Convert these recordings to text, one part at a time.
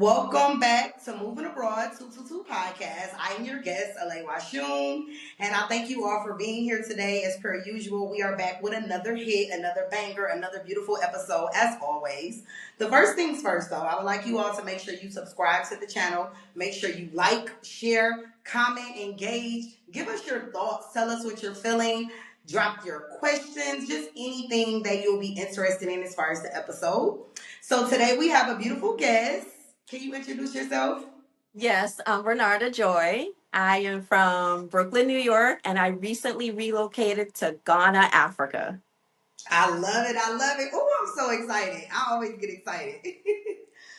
Welcome back to Moving Abroad 222 Podcast. I am your guest, Alay Washun, and I thank you all for being here today. As per usual, we are back with another hit, another banger, another beautiful episode, as always. The first things first, though, I would like you all to make sure you subscribe to the channel. Make sure you like, share, comment, engage. Give us your thoughts. Tell us what you're feeling. Drop your questions, just anything that you'll be interested in as far as the episode. So today we have a beautiful guest. Can you introduce yourself? Yes, I'm Renarda Joy. I am from Brooklyn, New York, and I recently relocated to Ghana, Africa. I love it. I love it. Oh, I'm so excited. I always get excited.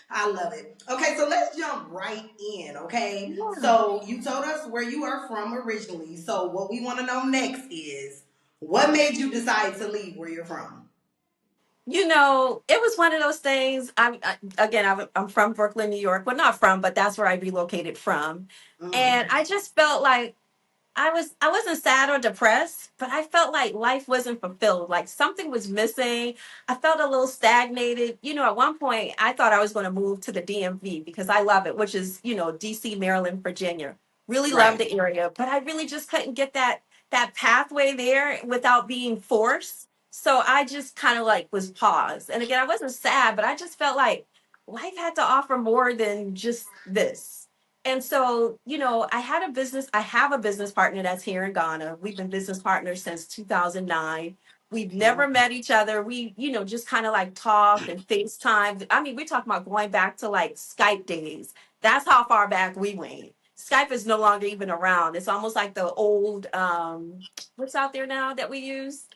I love it. Okay, so let's jump right in. Okay, Yeah. so you told us where you are from originally. So what we want to know next is what made you decide to leave where you're from? It was one of those things. I'm from Brooklyn, New York. Well, not from, but that's where I relocated from. And Mm, I just felt like I wasn't sad or depressed, but I felt like life wasn't fulfilled. Like something was missing. I felt a little stagnated. At one point I thought I was going to move to the DMV because I love it, which is, DC, Maryland, Virginia. Really love right. the area, but I really just couldn't get that pathway there without being forced. So I just kind of like was paused. And again, I wasn't sad, but I just felt like life had to offer more than just this. And so, I have a business partner that's here in Ghana. We've been business partners since 2009. We've never met each other. We, just kind of like talked and FaceTime. I mean, we're talking about going back to like Skype days. That's how far back we went. Skype is no longer even around. It's almost like the old, what's out there now that we use?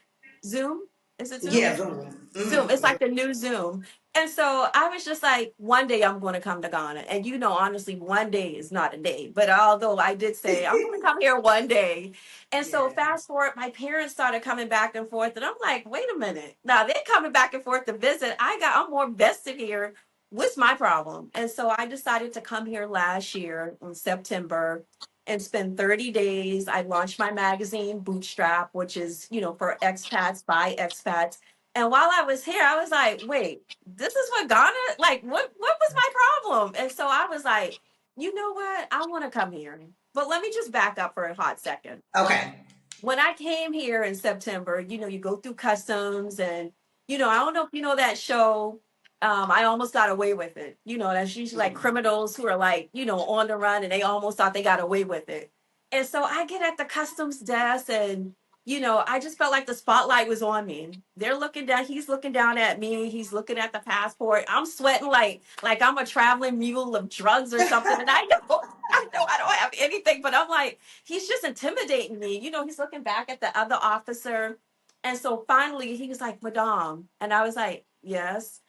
Zoom? Is it Zoom? Yeah. Zoom. It's Yeah. like the new Zoom. And so I was just like, one day I'm going to come to Ghana. And honestly, one day is not a day. But although I did say I'm going to come here one day. And so Yeah. fast forward, my parents started coming back and forth. And I'm like, wait a minute. Now they're coming back and forth to visit. I'm more vested here. What's my problem? And so I decided to come here last year in September and spend 30 days. I launched my magazine, Bootstrap, which is, for expats by expats. And while I was here, I was like, wait, this is what Ghana, like, what was my problem? And so I was like, you know what? I want to come here. But let me just back up for a hot second. Okay. When I came here in September, you go through customs and, I don't know if you know that show. I almost got away with it. That's usually like Mm. criminals who are like, on the run and they almost thought they got away with it. And so I get at the customs desk and, I just felt like the spotlight was on me. They're looking down, he's looking down at me, he's looking at the passport. I'm sweating like I'm a traveling mule of drugs or something. And I know I don't have anything, but I'm like, he's just intimidating me. He's looking back at the other officer. And so finally he was like, Madame. And I was like, yes.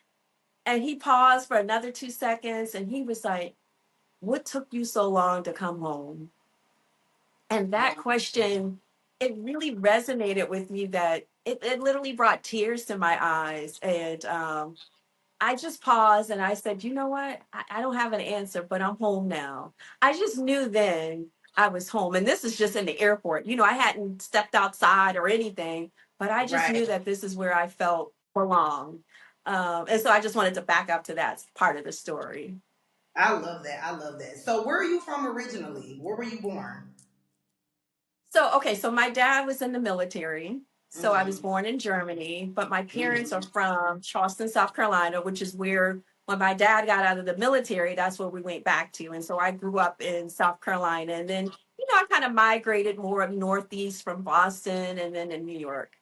And he paused for another 2 seconds and he was like, what took you so long to come home? And that question, it really resonated with me that it literally brought tears to my eyes. And I just paused and I said, you know what? I don't have an answer, but I'm home now. I just knew then I was home. And this is just in the airport. I hadn't stepped outside or anything, but I just knew Right. that this is where I felt belong. And so I just wanted to back up to that part of the story. I love that. I love that. So, where are you from originally? Where were you born? So my dad was in the military. So I was Mm. born in Germany, but my parents are Mm. from Charleston, South Carolina, which is where when my dad got out of the military, that's where we went back to. And so I grew up in South Carolina. And then, I kind of migrated more up northeast from Boston and then in New York.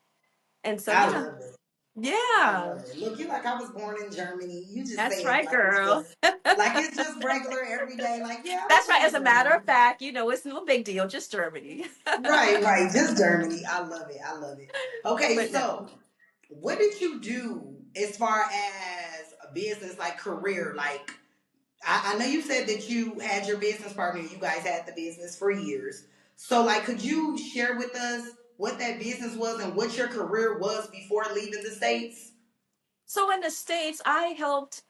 And so, I yeah, love it. I yeah, love it. Look, you like I was born in Germany. You just that's say it right, girl. like it's just regular every day. Like, yeah, I was That's right. born As in a matter Germany. of fact, it's no big deal, just Germany. Right, right. Just Germany. I love it. I love it. Okay, But no. so what did you do as far as a business, like career? Like, I know you said that you had your business partner. You guys had the business for years. So, like, could you share with us what that business was and what your career was before leaving the States? So in the States, I helped.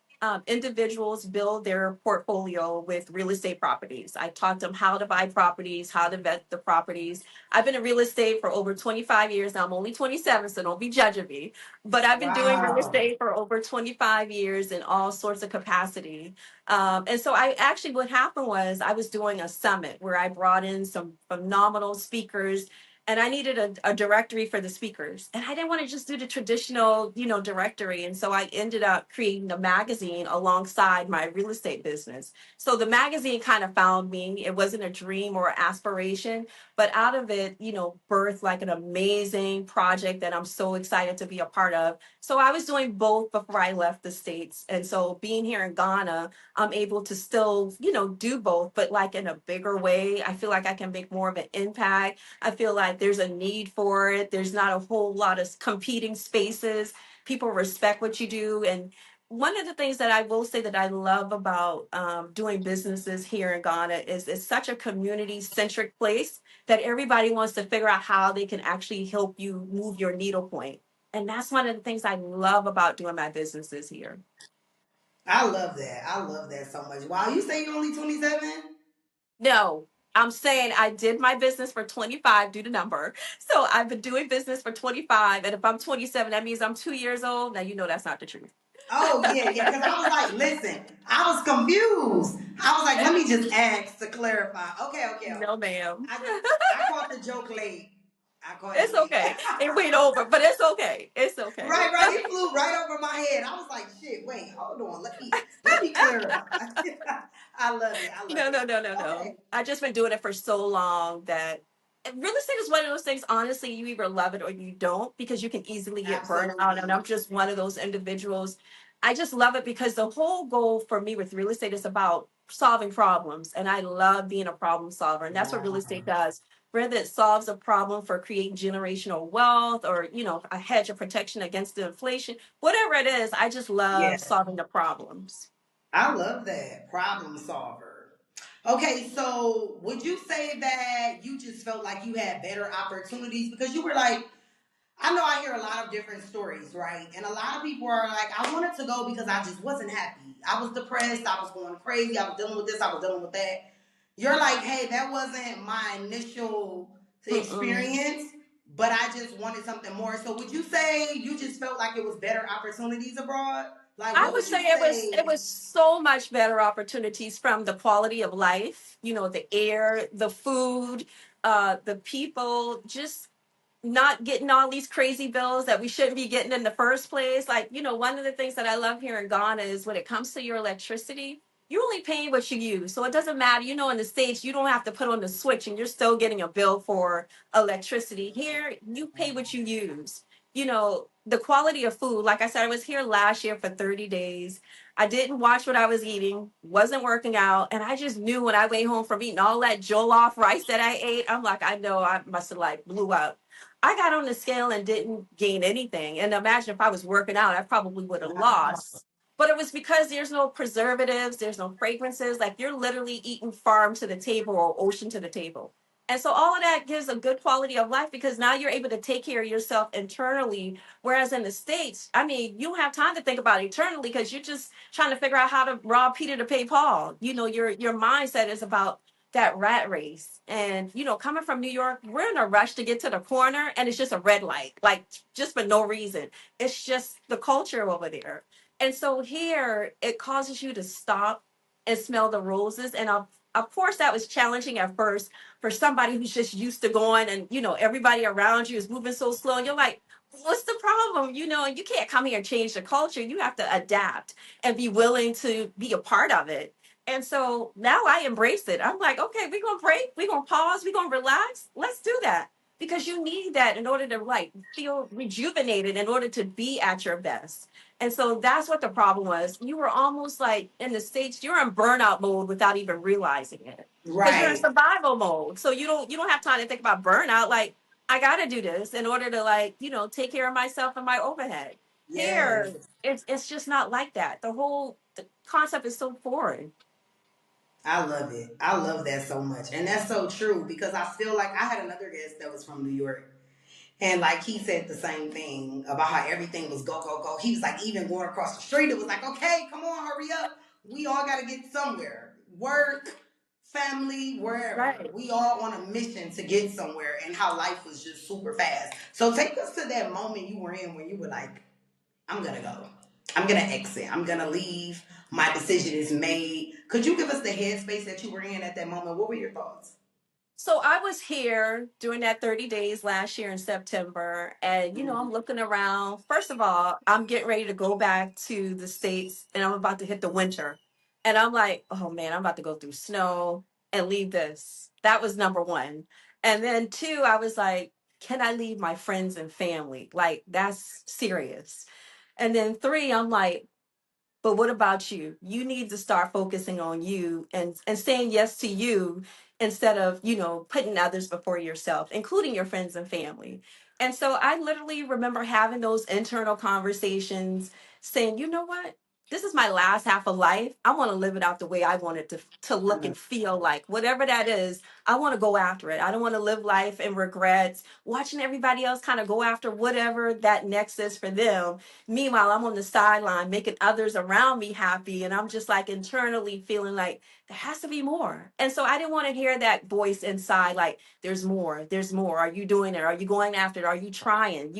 individuals build their portfolio with real estate properties. I taught them how to buy properties, how to vet the properties. I've been in real estate for over 25 years. Now I'm only 27, so don't be judging me. But I've been doing real Wow. estate for over 25 years in all sorts of capacity. And so I actually, what happened was I was doing a summit where I brought in some phenomenal speakers, and I needed a directory for the speakers. And I didn't want to just do the traditional, directory. And so I ended up creating a magazine alongside my real estate business. So the magazine kind of found me. It wasn't a dream or aspiration, but out of it, birthed like an amazing project that I'm so excited to be a part of. So I was doing both before I left the States. And so being here in Ghana, I'm able to still, do both, but like in a bigger way. I feel like I can make more of an impact. I feel like there's a need for it. There's not a whole lot of competing spaces. People respect what you do. And one of the things that I will say that I love about doing businesses here in Ghana is it's such a community centric place that everybody wants to figure out how they can actually help you move your needle point. And that's one of the things I love about doing my businesses here. I love that. I love that so much. Wow, you say you're only 27? No, I'm saying I did my business for 25, do the number. So I've been doing business for 25. And if I'm 27, that means I'm 2 years old. Now, that's not the truth. Oh, yeah, yeah. Because I was like, listen, I was confused. I was like, let me just ask to clarify. Okay, okay. No, ma'am. I caught the joke late. I caught it It's late. okay. It went over, but it's okay. It's okay. Right, right. It flew right over my head. I was like, shit, wait, hold on. Let me clarify. I love it. I love No, it. no, no, no, Okay. no. I've just been doing it for so long that real estate is one of those things, honestly, you either love it or you don't because you can easily get burned out. And Absolutely. I'm just one of those individuals. I just love it because the whole goal for me with real estate is about solving problems. And I love being a problem solver. And that's what real estate Wow. does. Whether it solves a problem for creating generational wealth or, a hedge of protection against the inflation, whatever it is, I just love Yes. solving the problems. I love that. Problem solver. Okay, so would you say that you just felt like you had better opportunities because you were like, I know I hear a lot of different stories, right? And a lot of people are like, I wanted to go because I just wasn't happy. I was depressed. I was going crazy. I was dealing with this. I was dealing with that. You're like, hey, that wasn't my initial Mm-mm. experience, but I just wanted something more. So would you say you just felt like it was better opportunities abroad? Like, I what would would say you it was say? so much better opportunities from the quality of life, the air, the food, the people, just not getting all these crazy bills that we shouldn't be getting in the first place. Like, one of the things that I love here in Ghana is when it comes to your electricity, you're only paying what you use. So it doesn't matter, in the States, you don't have to put on the switch and you're still getting a bill for electricity. Here, you pay what you use. The quality of food, like I said, I was here last year for 30 days. I didn't watch what I was eating, wasn't working out. And I just knew when I went home from eating all that jollof rice that I ate, I'm like, I know I must have like blew up. I got on the scale and didn't gain anything. And imagine if I was working out, I probably would have Wow. lost. But it was because there's no preservatives, there's no fragrances. Like you're literally eating farm to the table or ocean to the table. And so all of that gives a good quality of life because now you're able to take care of yourself internally. Whereas in the States, I mean, you don't have time to think about it eternally because you're just trying to figure out how to rob Peter to pay Paul. Your mindset is about that rat race. And, coming from New York, we're in a rush to get to the corner and it's just a red light, like just for no reason. It's just the culture over there. And so here it causes you to stop and smell the roses. And of course, that was challenging at first for somebody who's just used to going and, everybody around you is moving so slow. And you're like, what's the problem? And you can't come here and change the culture. You have to adapt and be willing to be a part of it. And so now I embrace it. I'm like, okay, we're gonna break, we're gonna pause, we're gonna relax. Let's do that. Because you need that in order to like feel rejuvenated in order to be at your best. And so that's what the problem was. You were almost like in the States, you're in burnout mode without even realizing it. Because you're in Right. survival mode. So you don't have time to think about burnout. Like, I gotta do this in order to like, take care of myself and my overhead. Here, Yes. it's just not like that. The concept is so foreign. I love it. I love that so much. And that's so true because I feel like I had another guest that was from New York. And like he said the same thing about how everything was go, go, go. He was like, even going across the street, it was like, okay, come on, hurry up. We all got to get somewhere. Work, family, wherever. Right. We all on a mission to get somewhere, and how life was just super fast. So take us to that moment you were in when you were like, I'm going to go. I'm going to exit. I'm going to leave. My decision is made. Could you give us the headspace that you were in at that moment? What were your thoughts? So I was here during that 30 days last year in September, and Mm-hmm. I'm looking around. First of all, I'm getting ready to go back to the States and I'm about to hit the winter. And I'm like, oh man, I'm about to go through snow and leave this. That was number one. And then two, I was like, can I leave my friends and family? Like, that's serious. And then three, I'm like, but what about you? You need to start focusing on you and saying yes to you instead of, putting others before yourself, including your friends and family. And so I literally remember having those internal conversations saying, you know what? This is my last half of life. I want to live it out the way I want it to I look love and feel like. Whatever that is, I want to go after it. I don't want to live life in regrets, watching everybody else kind of go after whatever that next is for them. Meanwhile, I'm on the sideline making others around me happy. And I'm just like internally feeling like there has to be more. And so I didn't want to hear that voice inside, like, there's more, there's more. Are you doing it? Are you going after it? Are you trying?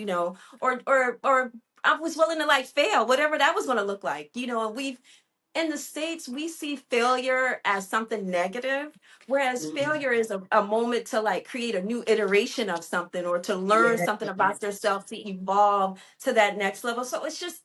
Or I was willing to like fail, whatever that was going to look like, and we've in the States, we see failure as something negative, whereas it. failure is a moment to like create a new iteration of something or to learn Yeah. something about yourself to evolve to that next level. So it's just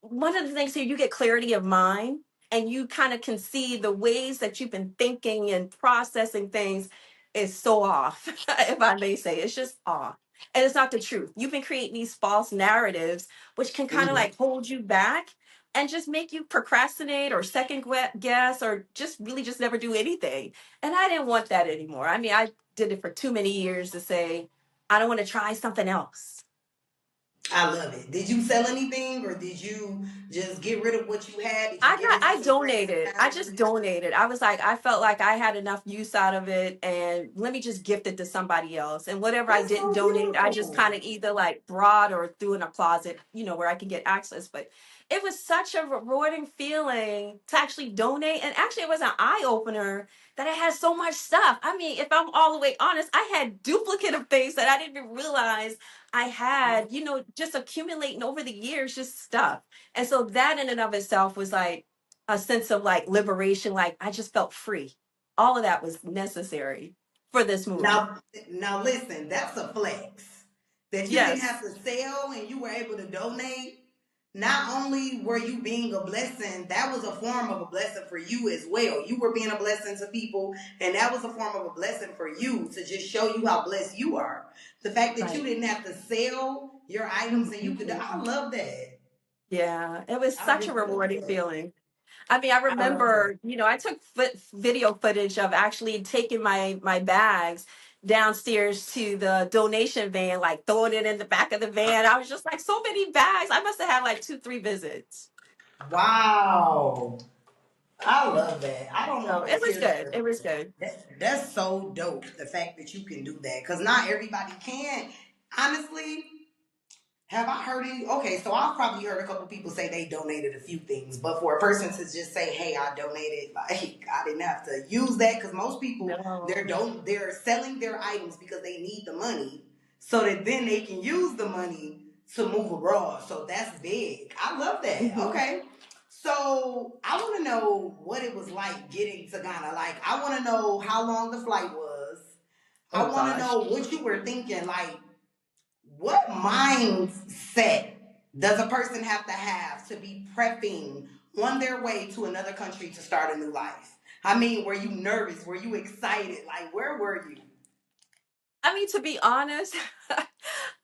one of the things here, you get clarity of mind and you kind of can see the ways that you've been thinking and processing things is so off, if I may say. It's just off. And it's not the truth. You've been creating these false narratives, which can kind of Mhm. like hold you back and just make you procrastinate or guess or just really just never do anything. And I didn't want that anymore. I mean, I did it for too many years to say, I don't want to try something else. I love it. Did you sell anything, or did you just get rid of what you had? Did you I give got it to I some friends and donated. I just family? donated. I was like, I felt like I had enough use out of it and let me just gift it to somebody else. And whatever I That's didn't so donate, I just beautiful. kind of either like brought or threw in a closet, where I can get access. But it was such a rewarding feeling to actually donate. And actually it was an eye opener that I had so much stuff. I mean, if I'm all the way honest, I had duplicate of things that I didn't even realize I had, just accumulating over the years, just stuff. And so that in and of itself was like a sense of like liberation. Like I just felt free. All of that was necessary for this move. Now, now listen, that's a flex. That you didn't have Yes. to sell and you were able to donate. Not only were you being a blessing, that was a form of a blessing for you as well. You were being a blessing to people, and that was a form of a blessing for you to just show you how blessed you are. The fact that you Right. didn't have to sell your items and you could, I Mhm. love that. Yeah. It was I such a really love rewarding that. feeling. I mean, I I love that. remember, I took video footage of actually taking my bags downstairs to the donation van, like throwing it in the back of the van. I was just like, so many bags. I must have had like 2, 3 visits. Wow. I love that. I don't know So if it it's was here good. to. It was good. That's so dope. The fact that you can do that, because not everybody can. Honestly, have I heard any? Okay, so I've probably heard a couple people say they donated a few things, but for a person to just say, "Hey, I donated," like I didn't have to use that, because most people No. they're selling their items because they need the money, so that then they can use the money to move abroad. So that's big. I love that. Mhm. Okay, so I want to know what it was like getting to Ghana. Like I want to know how long the flight was. I Oh want to gosh. know what you were thinking. Like what mindset does a person have to be prepping on their way to another country to start a new life? I mean, were you nervous? Were you excited? Like, where were you? I mean, to be honest,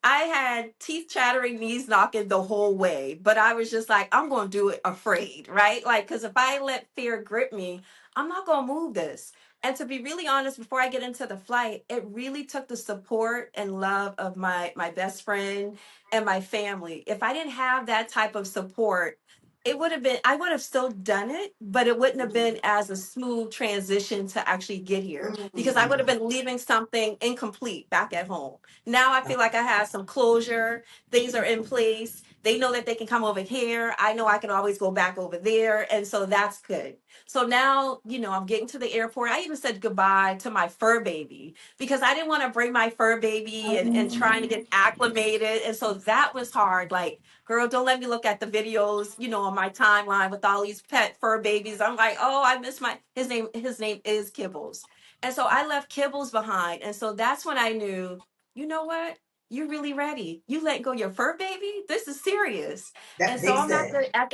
I had teeth chattering, knees knocking the whole way, but I was just like, I'm going to do it afraid, right? Like, because if I let fear grip me, I'm not going to move this. And to be really honest, before I get into the flight, it really took the support and love of my best friend and my family. If I didn't have that type of support, it would have been, I would have still done it, but it wouldn't have Mhm. been as a smooth transition to actually get here because I would have Mhm. been leaving something incomplete back at home. Now I feel like I have some closure, things are in place. They know that they can come over here. I know I can always go back over there. And so that's good. So now, I'm getting to the airport. I even said goodbye to my fur baby because I didn't want to bring my fur baby and trying to get acclimated. And so that was hard. Like, girl, don't let me look at the videos, on my timeline with all these pet fur babies. I'm like, oh, I miss his name is Kibbles. And so I left Kibbles behind. And so that's when I knew, you know what? You're really ready. You let go your fur baby. This is serious. And That's so big I'm step. at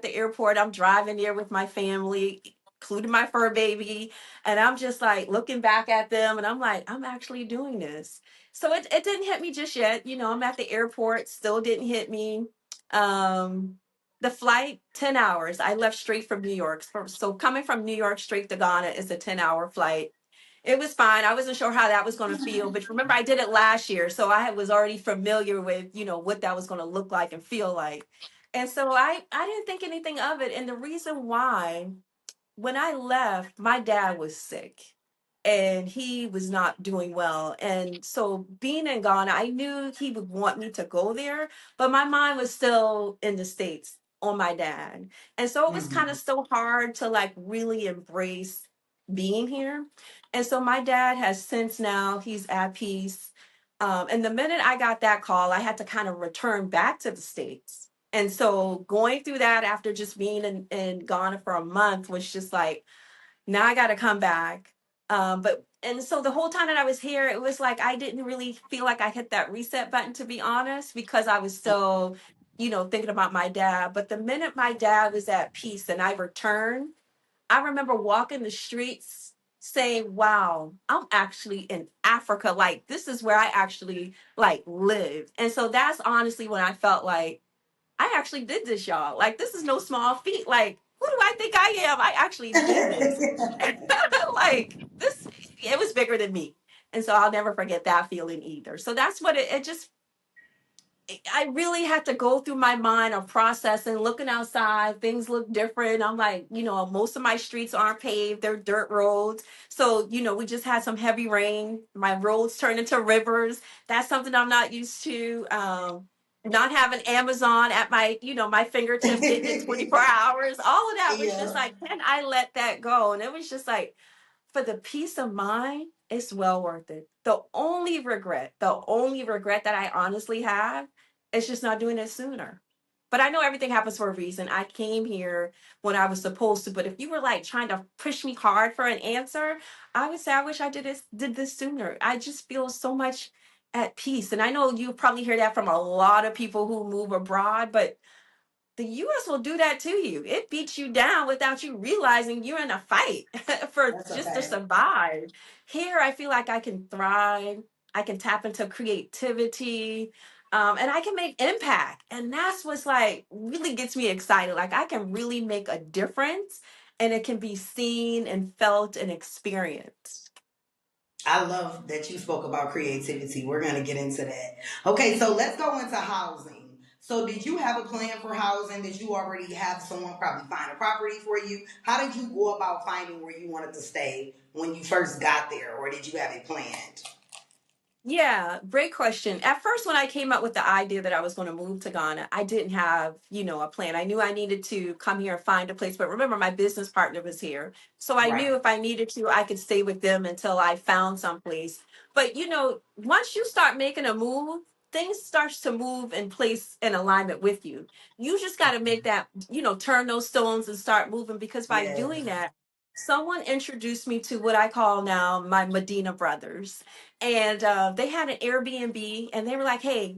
the airport. I'm driving there with my family, including my fur baby. And I'm just like looking back at them and I'm like, I'm actually doing this. So it didn't hit me just yet. I'm at the airport, still didn't hit me. Um, the flight, 10 hours. I left straight from New York. So coming from New York straight to Ghana is a 10-hour flight. It was fine. I wasn't sure how that was going to feel, but remember I did it last year, so I was already familiar with, what that was going to look like and feel like. And so I didn't think anything of it. And the reason why, when I left, my dad was sick and he was not doing well. And so being in Ghana, I knew he would want me to go there, but my mind was still in the States on my dad. And so it was kind of Mhm. still hard to like really embrace being here. And so my dad has since now, he's at peace. And the minute I got that call, I had to kind of return back to the States. And so going through that after just being in Ghana for a month was just like, now I got to come back. But and so the whole time that I was here, it was like I didn't really feel like I hit that reset button, to be honest, because I was still, thinking about my dad. But the minute my dad was at peace and I returned, I remember walking the streets saying, wow, I'm actually in Africa. Like, this is where I actually like live. And so that's honestly when I felt like I actually did this, y'all. Like, this is no small feat. Like, who do I think I am? I actually did this. Like, this, it was bigger than me. And so I'll never forget that feeling either. So that's what it just, I really had to go through my mind of processing, looking outside, things look different. I'm like, most of my streets aren't paved, they're dirt roads. So, we just had some heavy rain. My roads turned into rivers. That's something I'm not used to. Not having Amazon at my fingertips, getting it 24 hours. All of that was just Yeah, like, can I let that go? And it was just like, for the peace of mind, it's well worth it. The only regret that I honestly have is just not doing it sooner. But I know everything happens for a reason. I came here when I was supposed to. But if you were like trying to push me hard for an answer, I would say I wish I did this sooner. I just feel so much at peace. And I know you probably hear that from a lot of people who move abroad, but the US will do that to you. It beats you down without you realizing you're in a fight for that's a just to fact. survive. Here, I feel like I can thrive. I can tap into creativity, and I can make impact. And that's what's like really gets me excited. Like I can really make a difference, and it can be seen and felt and experienced. I love that you spoke about creativity. We're going to get into that. Okay, so let's go into housing. So, did you have a plan for housing? Did you already have someone probably find a property for you? How did you go about finding where you wanted to stay when you first got there, or did you have it planned? Yeah, great question. At first, when I came up with the idea that I was going to move to Ghana, I didn't have, a plan. I knew I needed to come here and find a place. But remember, my business partner was here. So I Right. knew if I needed to, I could stay with them until I found someplace. But, once you start making a move, things starts to move in place in alignment with you. You just got to make that, turn those stones and start moving because by doing Yes. that, someone introduced me to what I call now my Medina brothers, and they had an Airbnb, and they were like, hey,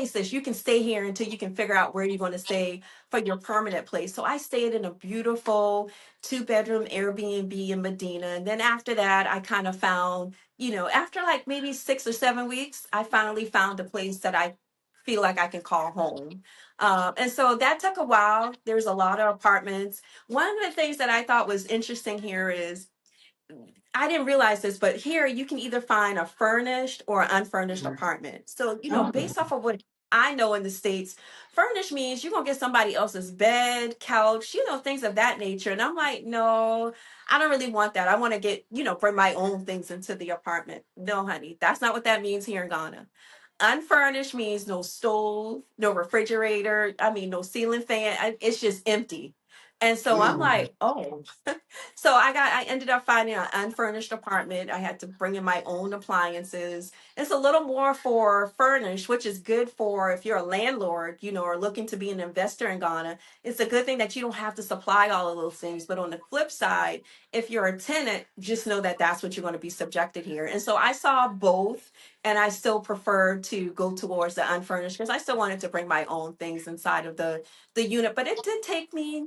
sis, you can stay here until you can figure out where you're going to stay for your permanent place. So I stayed in a beautiful 2-bedroom Airbnb in Medina. And then after that, I kind of found, after like maybe 6 or 7 weeks, I finally found a place that I feel like I can call home. And so that took a while. There's a lot of apartments. One of the things that I thought was interesting here is I didn't realize this, but here you can either find a furnished or unfurnished apartment. So, Oh, based off of what I know in the States, furnished means you're going to get somebody else's bed, couch, things of that nature. And I'm like, no, I don't really want that. I want to get, bring my own things into the apartment. No, honey, that's not what that means here in Ghana. Unfurnished means no stove, no refrigerator, I mean, no ceiling fan. It's just empty. And so I'm Mm. like, oh, so I ended up finding an unfurnished apartment. I had to bring in my own appliances. It's a little more for furnished, which is good for if you're a landlord, or looking to be an investor in Ghana. It's a good thing that you don't have to supply all of those things. But on the flip side, if you're a tenant, just know that that's what you're going to be subjected here. And so I saw both, and I still prefer to go towards the unfurnished because I still wanted to bring my own things inside of the unit. But it did take me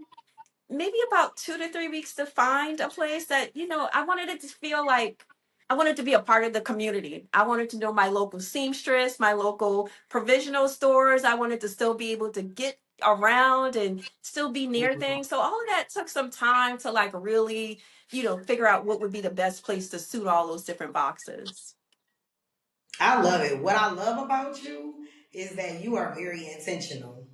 maybe about 2 to 3 weeks to find a place that, I wanted it to feel like I wanted to be a part of the community. I wanted to know my local seamstress, my local provisional stores. I wanted to still be able to get around and still be near things. So all of that took some time to like really, figure out what would be the best place to suit all those different boxes. I love it. What I love about you is that you are very intentional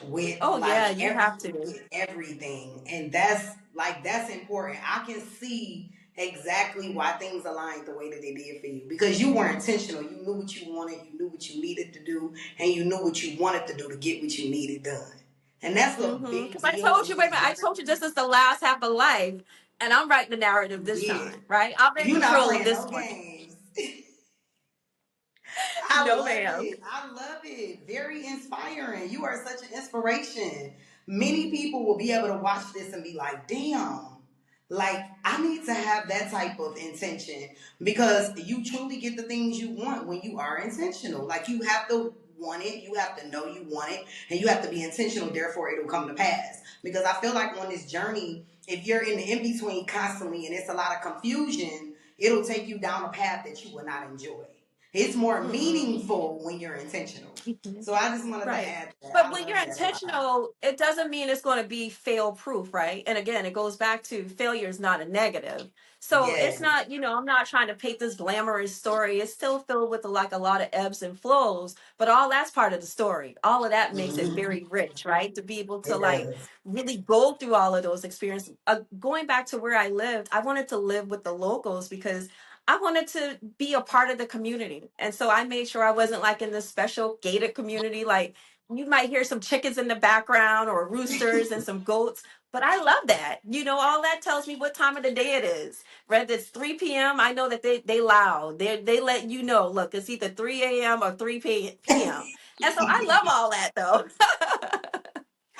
with Oh like yeah, you have to. with everything, and that's important. I can see exactly why things aligned the way that they did for you because you were intentional. You knew what you wanted, you knew what you needed to do, and you knew what you wanted to do to get what you needed done. And that's a big Because I deal told in you, wait a this minute, I told you journey. this is the last half of life, and I'm writing the narrative You this did. time, right? I'm in You're not control of playing this no one. games. I No, love ma'am. it. I love it. Very inspiring. You are such an inspiration. Many people will be able to watch this and be like, damn, like I need to have that type of intention because you truly get the things you want when you are intentional. Like you have to want it, you have to know you want it, and you have to be intentional, therefore it'll come to pass. Because I feel like on this journey, if you're in the in between constantly and it's a lot of confusion, it'll take you down a path that you will not enjoy. It's more Mm-mm. meaningful when you're intentional. Mhm. So I just wanted to Right. add that. But I when love you're that a lot. intentional, it doesn't mean it's going to be fail proof, right? And again, it goes back to failure is not a negative. So it's Yes. not, I'm not trying to paint this glamorous story. It's still filled with like a lot of ebbs and flows, but all that's part of the story. All of that makes it Mhm. very rich, right? To be able to It like does. really go through all of those experiences. Going back to where I lived, I wanted to live with the locals because I wanted to be a part of the community. And so I made sure I wasn't like in this special gated community. Like you might hear some chickens in the background or roosters and some goats, but I love that. All that tells me what time of the day it is. Whether it's 3 p.m., I know that they loud. They let you know, look, it's either 3 a.m. or 3 p.m. And so I love all that though.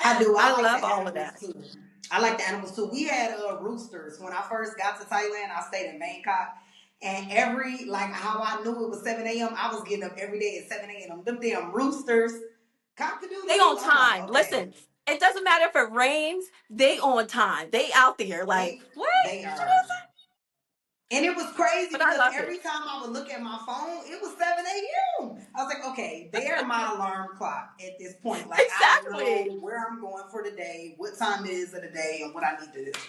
I do. I I like love the all of animals that. too. I like the animals too. We had roosters when I first got to Thailand. I stayed in Bangkok, and every like how I knew it was 7 a.m. I was getting up every day at 7 a.m. Them damn roosters, cock a doodle They doo. on I'm like, time. okay, Listen, it doesn't matter if it rains, they on time. They out there like, they what? they are. And it was crazy But I because love every it. time I would look at my phone, it was 7 a.m. I was like, okay, they're my alarm clock at this point. Like I know Exactly. where I'm going for the day, what time it is of the day, and what I need to do.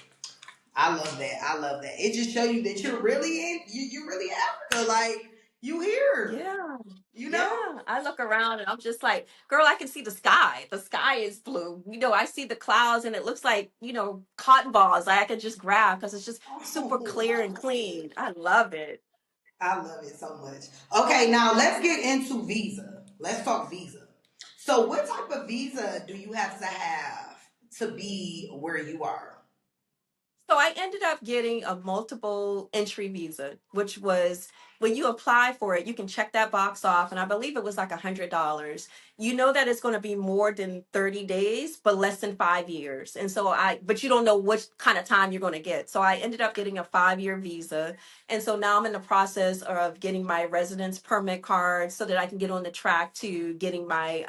I love that. I love that. It just shows you that you're really you're really Africa. Like you here, Yeah. you Yeah. know? I look around and I'm just like, girl, I can see the sky. The sky is blue. I see the clouds and it looks like, cotton balls I can just grab because it's just super Oh, clear I and love it. clean. I love it. I love it so much. Okay, now let's get into visa. Let's talk visa. So, what type of visa do you have to be where you are? So I ended up getting a multiple entry visa, which was when you apply for it, you can check that box off. And I believe it was like $100. You know that it's going to be more than 30 days, but less than 5 years. And so but you don't know which kind of time you're going to get. So I ended up getting a 5-year visa. And so now I'm in the process of getting my residence permit card so that I can get on the track to getting my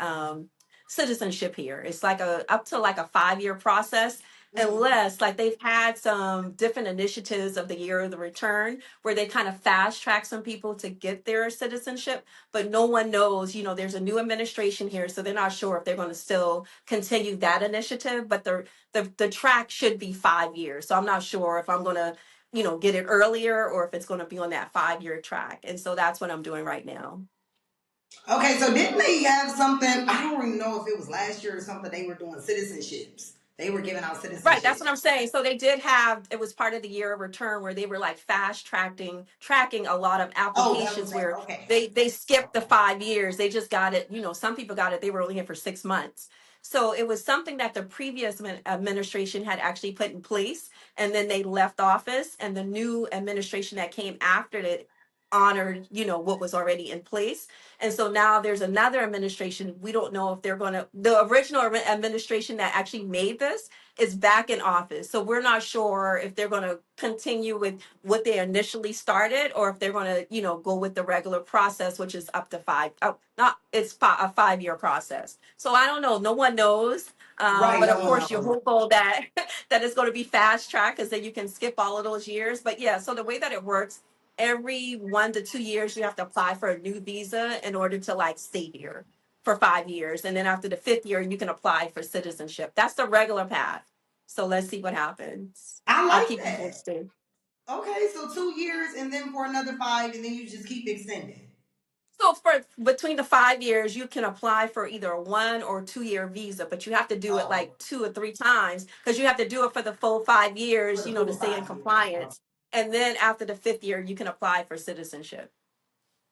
citizenship here. It's like up to like a 5-year process, Mhm. unless like they've had some different initiatives of the year of the return where they kind of fast track some people to get their citizenship, but no one knows, there's a new administration here, so they're not sure if they're going to still continue that initiative, but the track should be 5 years, so I'm not sure if I'm going to get it earlier or if it's going to be on that 5-year track. And so that's what I'm doing right now. Okay, so didn't they have something? I don't even know if it was last year or something. They were doing citizenships. They were giving out Right, that's what citizenship. I'm saying. So they did have, it was part of the year of return where they were like fast tracking a lot of Oh, that was applications that. where Okay. they skipped the 5 years. They just got it, some people got it, they were only here for 6 months. So it was something that the previous administration had actually put in place, and then they left office, and the new administration that came after it honored, what was already in place. And so now there's another administration. We don't know if they're going to, the original administration that actually made this is back in office. So we're not sure if they're going to continue with what they initially started, or if they're going to, go with the regular process, which is up to not, it's a 5 year process. So I don't know. No one knows. Right, But no of one course, you're knows. hopeful that that it's going to be fast track, because then you can skip all of those years. But yeah, so the way that it works, every 1 to 2 years, you have to apply for a new visa in order to like stay here for 5 years. And then after the fifth year, you can apply for citizenship. That's the regular path. So let's see what happens. I I'll like keep you that. posted. Okay, so 2 years and then for another five, and then you just keep extending. So for between the 5 years, you can apply for either a 1 or 2 year visa, but you have to do it Oh, like 2 or 3 times, because you have to do it for the full 5 years, for the to full stay in 5 years. compliance. And then after the fifth year, you can apply for citizenship.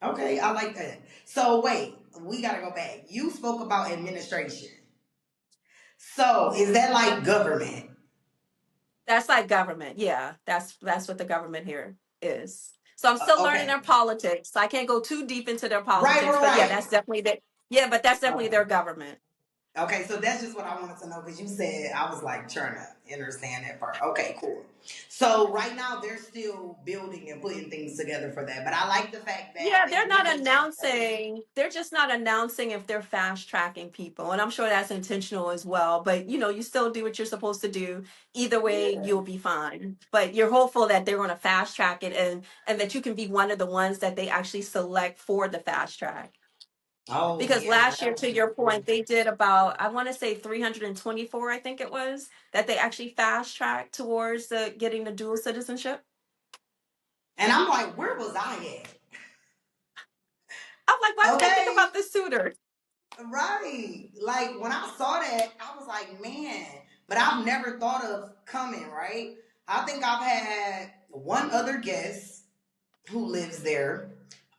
Okay, I like that. So wait, we gotta go back. You spoke about administration. So is that like government? That's like government. Yeah, that's what the government here is. So I'm still learning Okay. their politics. So I can't go too deep into their Right, politics, right, but yeah, right. that's definitely the yeah, but that's definitely Okay. their government. Okay, so that's just what I wanted to know because you said I was like trying to understand that part. Okay, cool. So right now they're still building and putting things together for that, but I like the fact that Yeah, they they're do not make sure that announcing, they're just not announcing if they're fast tracking people. And I'm sure that's intentional as well. But you still do what you're supposed to do. Either way, yeah. you'll be fine. But you're hopeful that they're going to fast track it, and that you can be one of the ones that they actually select for the fast track. Oh Because yeah, now last year, that to would be your cool. point, they did about, I want to say 324, I think it was, that they actually fast tracked towards getting the dual citizenship. And I'm like, where was I I'm like, why at? didn't I think Okay. about this sooner? Right. Like when I saw that, I was like, man, but I've never thought of coming, right? I think I've had one other guest who lives there.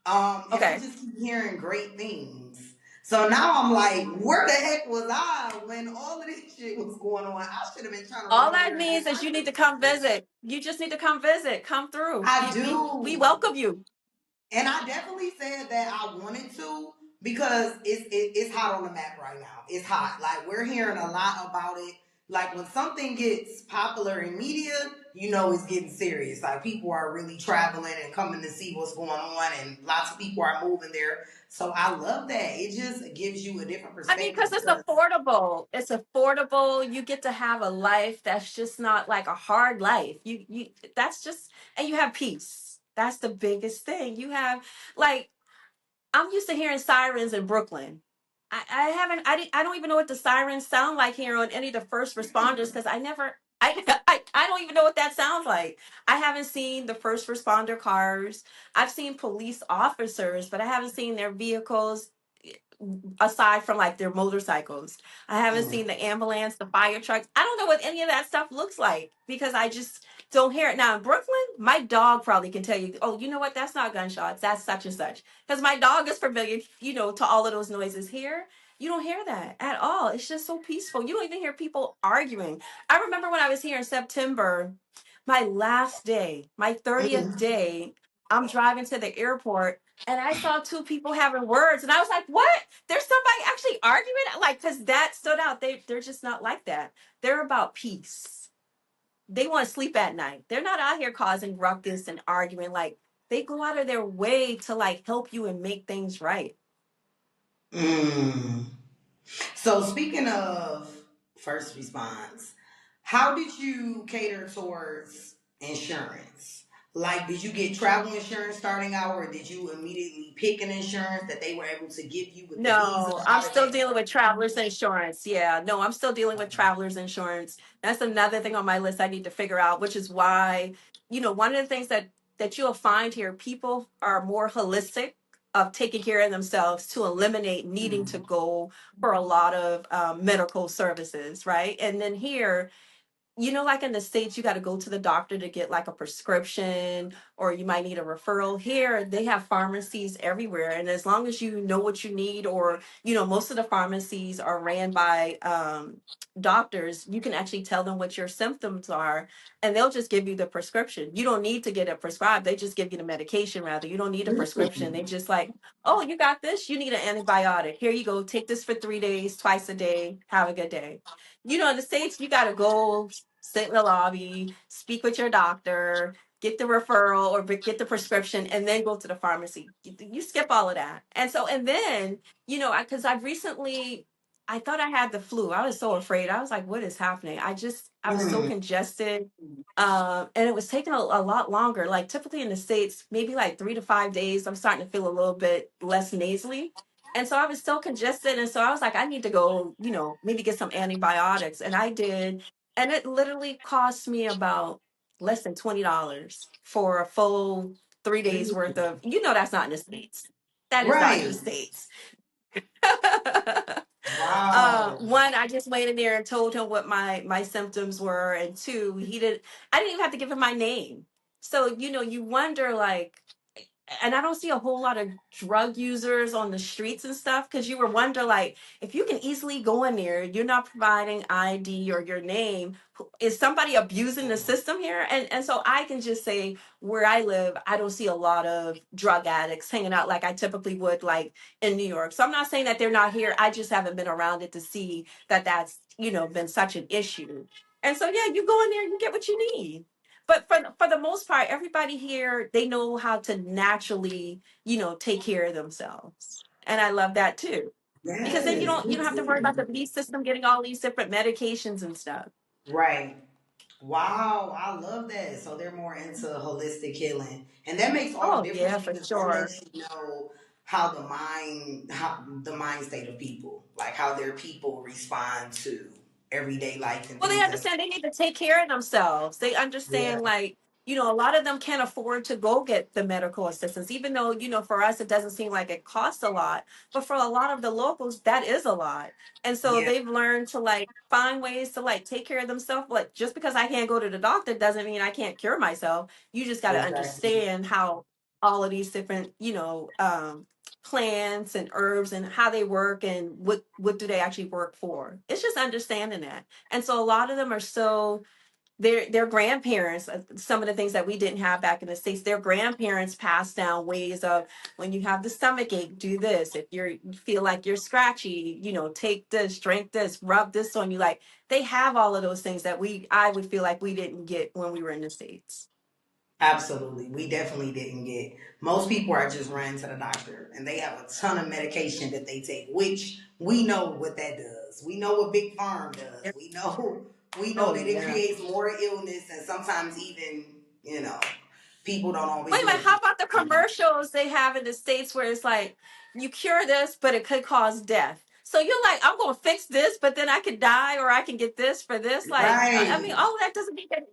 And we Okay. just keep hearing great things. So now I'm like, where the heck was I when all of this shit was going on? I should have been trying to All run over that there and get means my is you need to come citizenship. visit. You just need to come visit. Come through. I We do. welcome you. And I definitely said that I wanted to because it's hot on the map right now. It's hot. Like we're hearing a lot about it. Like when something gets popular in media, you know it's getting serious. Like people are really traveling and coming to see what's going on, and lots of people are moving there. So I love that. It just gives you a different I mean, perspective because it's because affordable. It's affordable. You get to have a life that's just not like a hard life. That's just, and you have peace. That's the biggest thing. You have, like, I'm used to hearing sirens in Brooklyn. I haven't, I don't even know what the sirens sound like here on any of the first responders, because I never, I don't even know what that sounds like. I haven't seen the first responder cars. I've seen police officers, but I haven't seen their vehicles aside from like their motorcycles. I haven't mm, seen the ambulance, the fire trucks. I don't know what any of that stuff looks like, because I just don't hear it. Now in Brooklyn, my dog probably can tell you, oh, you know what? That's not gunshots. That's such and such. Because my dog is familiar, to all of those noises. Here, you don't hear that at all. It's just so peaceful. You don't even hear people arguing. I remember when I was here in September, my last day, my 30th mm. day, I'm driving to the airport, and I saw two people having words, and I was like, "What? There's somebody actually arguing?" Like, because that stood out. They're just not like that. They're about peace. They want to sleep at night. They're not out here causing ruckus and arguing. Like, they go out of their way to like help you and make things right. Mm. So speaking of first response, how did you cater towards insurance? Like, did you get travel insurance starting out, or did you immediately pick an insurance that they were able to give you with the visa? No, I'm How did still that dealing go? with travelers insurance. Yeah, no, I'm still dealing with Okay. travelers insurance. That's another thing on my list I need to figure out, which is why, one of the things that you'll find here, people are more holistic. of taking care of themselves to eliminate needing to go for a lot of medical services, right? And then here, like in the States, you got to go to the doctor to get like a prescription, or you might need a referral. Here, they have pharmacies everywhere. And as long as you know what you need, or, most of the pharmacies are ran by doctors, you can actually tell them what your symptoms are, and they'll just give you the prescription. You don't need to get it prescribed. They just give you the medication, rather. You don't need a prescription. They just like, oh, you got this? You need an antibiotic. Here you go. Take this for 3 days, twice a day. Have a good day. In the States, you got to go sit in the lobby, speak with your doctor, get the referral or get the prescription, and then go to the pharmacy. You skip all of that. And then, because I've recently, I thought I had the flu. I was so afraid. I was like, what is happening? I was so Mm. congested. And it was taking a lot longer. Like typically in the States, maybe like 3 to 5 days, I'm starting to feel a little bit less nasally. And so I was so congested. And so I was like, I need to go, maybe get some antibiotics. And I did. And it literally cost me about less than $20 for a full 3 days worth of, that's not in the States. That is not in the Right. States. Wow. One, I just went in there and told him what my symptoms were, and two, I didn't even have to give him my name. So, you wonder like, and I don't see a whole lot of drug users on the streets and stuff, because you were wonder like, if you can easily go in there, you're not providing ID or your name, is somebody abusing the system here? And so I can just say where I live, I don't see a lot of drug addicts hanging out like I typically would like in New York. So I'm not saying that they're not here. I just haven't been around it to see that that's been such an issue. And so yeah, you go in there and you get what you need. But for the most part, everybody here, they know how to naturally, take care of themselves. And I love that too. Because then you Yes, don't you me don't have to worry about too. the B system getting all these different medications and stuff. Right. Wow, I love that. So they're more into holistic healing, and that makes all the Oh difference yeah, for because that sure. lets you know how the mind state of people, like how their people respond to everyday life and Well, they things that. understand they need to take care of themselves. They Yeah. understand, like, a lot of them can't afford to go get the medical assistance, even though, for us, it doesn't seem like it costs a lot. But for a lot of the locals, that is a lot. And so Yeah. they've learned to, like, find ways to, like, take care of themselves. Like, just because I can't go to the doctor doesn't mean I can't cure myself. You just got to Exactly. understand how all of these different, plants and herbs and how they work and what do they actually work for. It's just understanding that. And so a lot of them are so their grandparents, some of the things that we didn't have back in the States, their grandparents passed down ways of, when you have the stomach ache, do this. If you feel like you're scratchy, take this, drink this, rub this on you. Like, they have all of those things that I would feel like we didn't get when we were in the States. Absolutely. We definitely didn't get. Most people are just running to the doctor and they have a ton of medication that they take, which we know what that does. We know what Big Farm does. Yeah. We know Oh that it yeah. creates more illness and sometimes even, people don't always Wait a do minute, it. how about the commercials they have in the States where it's like, you cure this, but it could cause death. So you're like, I'm going to fix this, but then I could die, or I can get this for this. Like, I mean, Right. all of that doesn't make it.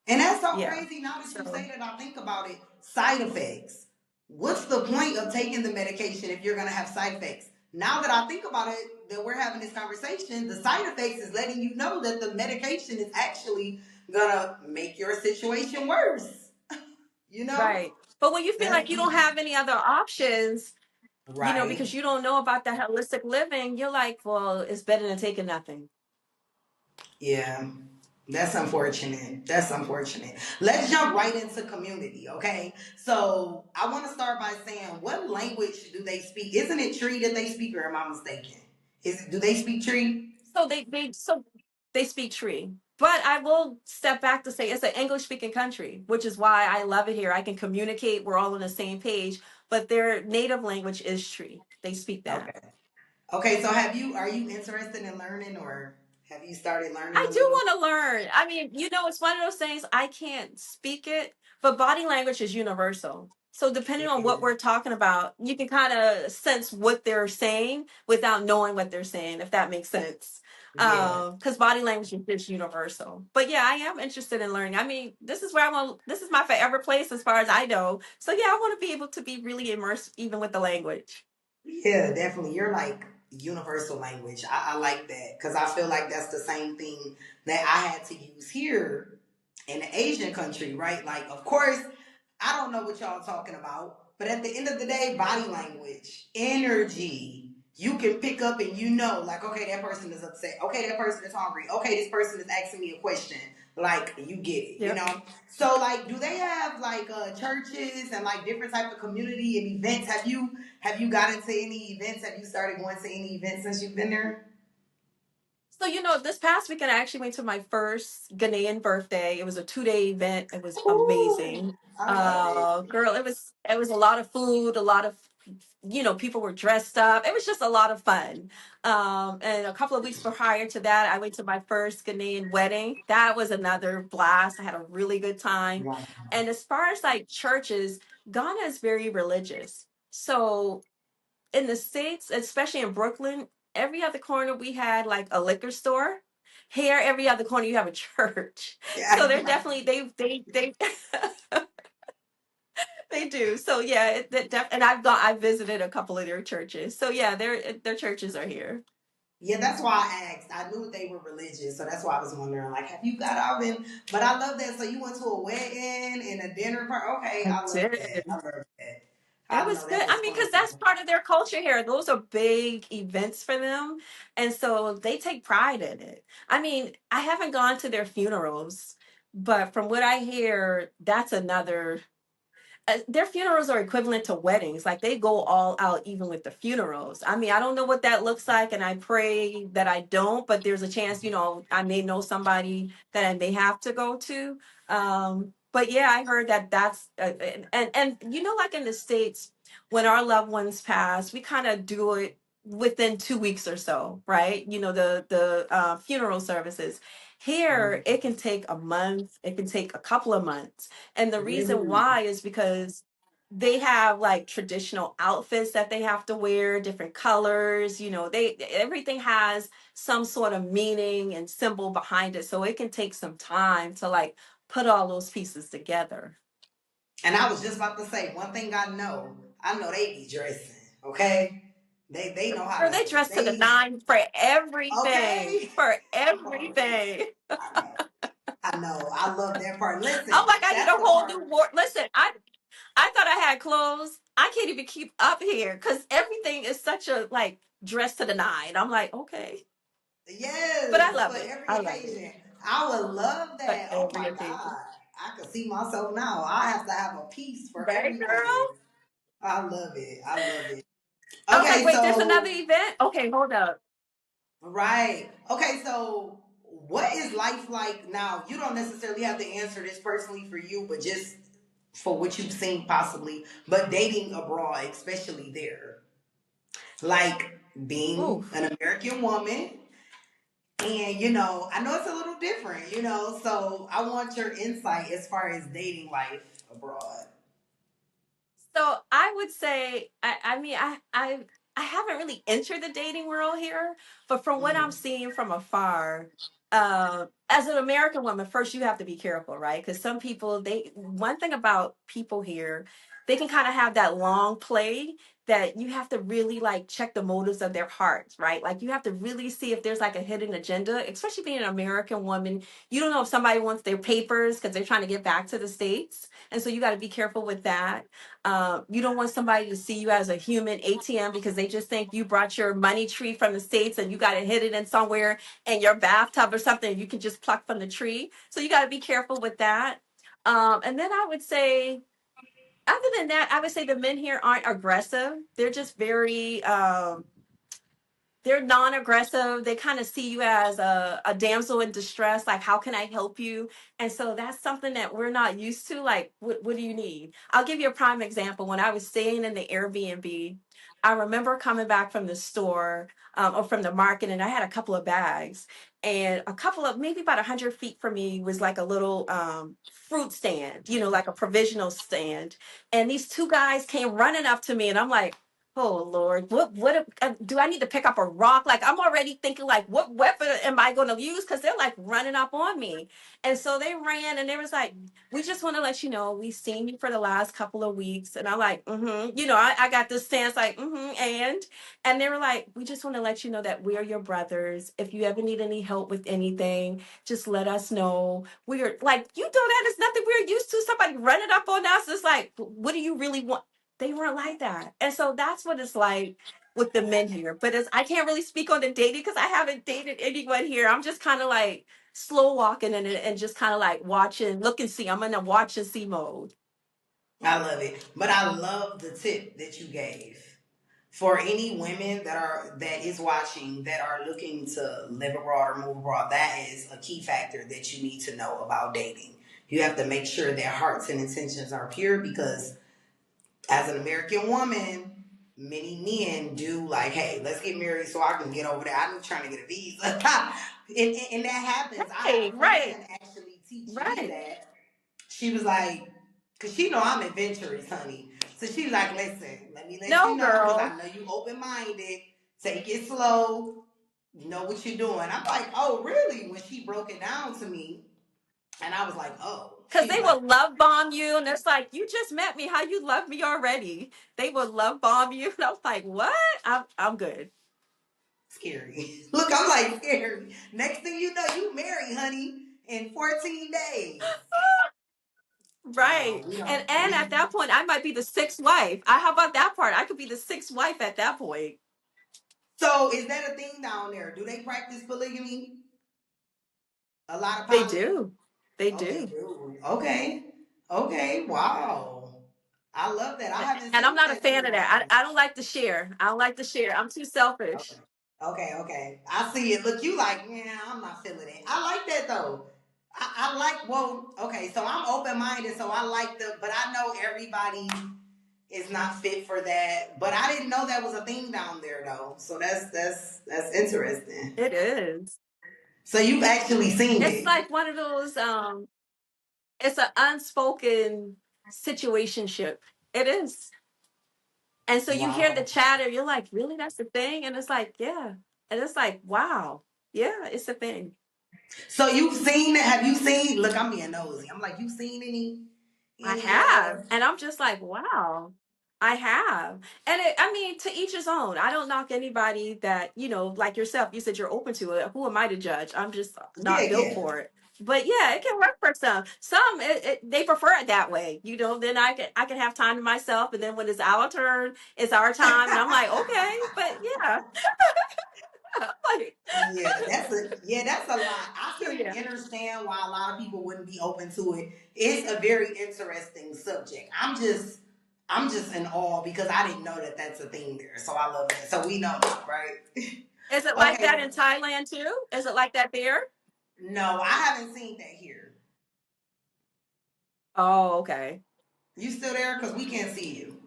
And that's so Yeah. crazy now that you So, say that I think about it. Side effects. What's the point of taking the medication if you're going to have side effects? Now that I think about it, that we're having this conversation, the side effects is letting you know that the medication is actually going to make your situation worse. You know? right. But when you feel That's like you don't deep. have any other options, Right. because you don't know about the holistic living, you're like, well, it's better than taking nothing. Yeah. That's unfortunate. That's unfortunate. Let's jump right into community, okay? So I want to start by saying, what language do they speak? Isn't it Tree that they speak, or am I mistaken? Do they speak Tree? So they speak Tree. But I will step back to say it's an English speaking country, which is why I love it here. I can communicate. We're all on the same page. But their native language is Tree. They speak that. Okay. Okay. So are you interested in learning, or have you started learning I a do little? want to learn. I mean, it's one of those things, I can't speak it, but body language is universal. So depending It on what is. we're talking about, you can kind of sense what they're saying without knowing what they're saying, if that makes sense. Yeah. Because body language is just universal. But yeah, I am interested in learning. I mean, this is where I want. This is my forever place, as far as I know. So yeah, I want to be able to be really immersed, even with the language. Yeah, definitely. You're like universal language. I like that because I feel like that's the same thing that I had to use here in an Asian country, right? Like, of course, I don't know what y'all talking about, but at the end of the day, body language, energy, you can pick up and you know, like, okay, that person is upset. Okay, that person is hungry. Okay, this person is asking me a question. Like, you get it, you Yep. know? So, like, do they have like churches and like different type of community and events? Have you got into any events? Have you started going to any events since you've been there? So, this past weekend I actually went to my first Ghanaian birthday. It was a 2-day event. It was Ooh, amazing. I love it. Girl, it was a lot of food, a lot of people were dressed up. It was just a lot of fun. And a couple of weeks prior to that, I went to my first Ghanaian wedding. That was another blast. I had a really good time. Wow. And as far as like churches, Ghana is very religious. So in the States, especially in Brooklyn, every other corner we had like a liquor store. Here, every other corner you have a church. So they're Yeah. definitely they they do. So yeah, and I visited a couple of their churches. So yeah, their churches are here. Yeah, that's why I asked. I knew they were religious, so that's why I was wondering, like, have you got out in? But I love that. So you went to a wedding and a dinner party. Okay, I I love that. I did. love that. It I was know good. that I was mean, fun. because that's part of their culture here. Those are big events for them. And so they take pride in it. I mean, I haven't gone to their funerals, but from what I hear, that's another their funerals are equivalent to weddings. Like they go all out even with the funerals. I mean, I don't know what that looks like, and I pray that I don't. But there's a chance, I may know somebody that I may have to go to. But yeah, I heard that that's and like in the States, when our loved ones pass, we kind of do it within 2 weeks or so, right? The funeral services. Here, it can take a month. It can take a couple of months, and the reason Really? why is because they have like traditional outfits that they have to wear, different colors, they everything has some sort of meaning and symbol behind it. So it can take some time to like put all those pieces together. And I was just about to say one thing. I know they be dressing. Okay, they know how Girl, to. they dress to the They nine for everything. okay. For everything. I know. I know. I love that part. Listen, I'm like, I need a that's the whole new part. ward. Listen, I thought I had clothes. I can't even keep up here because everything is such a like dress to the nine. I'm like, okay. But I Yes, for love it. every I love it. occasion. I would love For that. Oh every my occasion. God. I could see myself now. I have to have a piece for Right, everything. girl? I love it. I love it. I was like, Okay, wait, there's another so, event? Okay, hold up. right. Okay, so what is life like now? You don't necessarily have to answer this personally for you, but just for what you've seen possibly, but dating abroad, especially there. Like being Oof. an American woman. And I know it's a little different, so I want your insight as far as dating life abroad. So I would say, I mean, I haven't really entered the dating world here, but from what I'm Mhm. seeing from afar, as an American woman, first you have to be careful, right? Because some people, one thing about people here, they can kind of have that long play that you have to really like check the motives of their hearts, right? Like you have to really see if there's like a hidden agenda, especially being an American woman. You don't know if somebody wants their papers because they're trying to get back to the States. And so you got to be careful with that. You don't want somebody to see you as a human ATM because they just think you brought your money tree from the States and you got to hit it in somewhere in your bathtub or something you can just pluck from the tree. So you got to be careful with that. And then I would say, other than that, I would say the men here aren't aggressive. They're just very they're non-aggressive. They kind of see you as a damsel in distress, like how can I help you? And so that's something that we're not used to. Like, what do you need? I'll give you a prime example. When I was staying in the Airbnb, I remember coming back from the store, or from the market, and I had a couple of bags, and a couple of maybe about 100 feet from me was like a little fruit stand, like a provisional stand. And these two guys came running up to me, and I'm like, Oh Lord, what do I need to pick up a rock? Like I'm already thinking like what weapon am I going to use cuz they're like running up on me. And so they ran and they was like, "We just want to let you know we've seen you for the last couple of weeks." And I'm like, "Mhm." You know, I got this stance like, "Mhm." And they were like, "We just want to let you know that we're your brothers. If you ever need any help with anything, just let us know." We're like, "You know that is nothing we're used to. Somebody running up on us." It's like, "What do you really want?" They weren't like that. And so that's what it's like with the men here. But it's, I can't really speak on the dating because I haven't dated anyone here. I'm just kind of like slow walking in it and just kind of like watching, look and see. I'm in a watch and see mode. I love it. But I love the tip that you gave. For any women that is watching that are looking to live abroad or move abroad, that is a key factor that you need to know about dating. You have to make sure that hearts and intentions are pure because as an American woman, many men do like, hey, let's get married so I can get over there. I'm trying to get a visa. And that happens. I had Right, a right, friend actually teach me right. that. She was like, because she know I'm adventurous, honey. So she was like, listen, let me let you No, know because I girl. know you open-minded. Take it slow. You know what you're doing. I'm like, oh, really? When she broke it down to me, and I was like, oh. Because She was they like, will love bomb you. And it's like, you just met me. How you love me already? They will love bomb you. And I was like, what? I'm good. scary. Look, I'm like scary. Next thing you know, you marry, honey, in 14 days. No, Right. we don't. And at that point, I might be the sixth wife. How about that part? I could be the sixth wife at that point. So is that a thing down there? Do they practice polygamy? A lot of They poly? do. They Oh, they do. do. Okay. Okay. Wow. I love that. I haven't And I'm seen not a that too fan of that. often. I don't like to share. I don't like to share. I'm too selfish. Okay. Okay. Okay. I see it. Look, you like, yeah, I'm not feeling it. I like that though. I like, well, okay, so I'm open minded, so I like but I know everybody is not fit for that. But I didn't know that was a thing down there though. So that's interesting. It is. So you've actually seen It's it. like one of those it's an unspoken situationship. It is. And so you hear the Wow. chatter, you're like, really, that's the thing? And it's like, yeah. And it's like, wow. Yeah, it's a thing. So you've seen it? Have you seen? Look, I'm being nosy. I'm like, you seen I any? have. And I'm just like, wow. I have. And I mean, to each his own. I don't knock anybody that, like yourself, you said you're open to it. Who am I to judge? I'm just Yeah, not built yeah. for it. But yeah, it can work for some. Some they prefer it that way. Then I can have time to myself, and then when it's our turn, it's our time, and I'm like, okay, but yeah, like, That's a lot. I so can yeah, understand why a lot of people wouldn't be open to it. It's a very interesting subject. I'm just in awe because I didn't know that that's a thing there. So I love that. So we know that, right? is it like that Okay. in Thailand too? Is it like that there? No, I haven't seen that here. Oh, okay. You still there? Because we can't see you.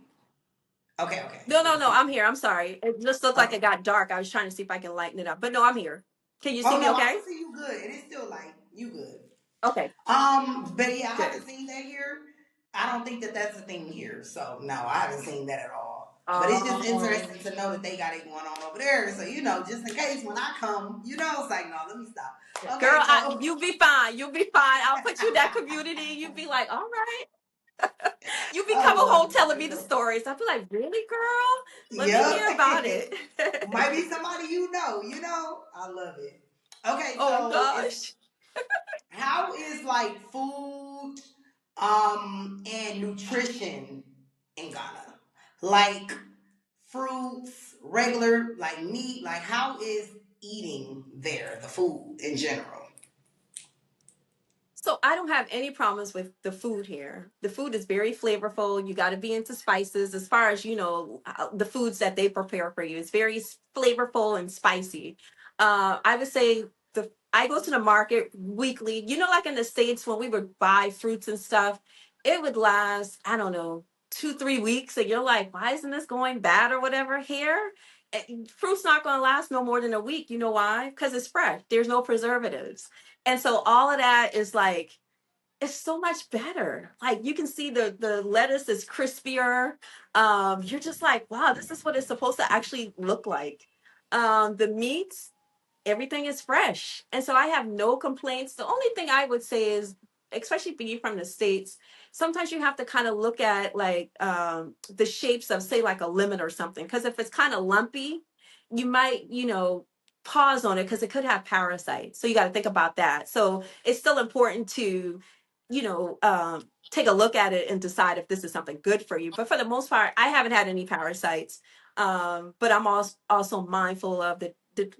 Okay, okay. No, We no, can no. see I'm here. I'm sorry. It just looked you. like Okay. it got dark. I was trying to see if I can lighten it up. But no, I'm here. Can you see Oh me no, I okay? can see you good. It is still light. You good. Okay, But yeah, I good. haven't seen that here. I don't think that that's a thing here. So no, I haven't seen that at all. But it's just Um, interesting to know that they got it going on over there. So just in case when I come, it's like no, let me stop. girl, Okay, so you'll be fine. You'll be fine. I'll put you in that community. You'll be like, all right. You I become a love whole it. telling me the stories. I'll be like, really, girl? Let me Yep. hear about it. Might be somebody I love it. Okay, Oh so it's gosh. how is like food and nutrition in Ghana? Like fruits, regular like meat, like how is eating there, the food in general? So I don't have any problems with the food here. The food is very flavorful. You got to be into spices. As far as the foods that they prepare for you, it's very flavorful and spicy. I would say the I go to the market weekly. Like in the States when we would buy fruits and stuff, it would last, I don't know, 2, 3 weeks, and you're like, why isn't this going bad or whatever? Here, fruit's not going to last no more than a week. You know why? Because it's fresh. There's no preservatives. And so all of that is like it's so much better. Like you can see the lettuce is crispier. You're just like, wow, this is what it's supposed to actually look like. The meats, everything is fresh. And so I have no complaints. The only thing I would say is, especially being from the States, sometimes you have to kind of look at like the shapes of, say, like a lemon or something. Because if it's kind of lumpy, you might, pause on it because it could have parasites. So you got to think about that. So it's still important to, take a look at it and decide if this is something good for you. But for the most part, I haven't had any parasites. But I'm also mindful of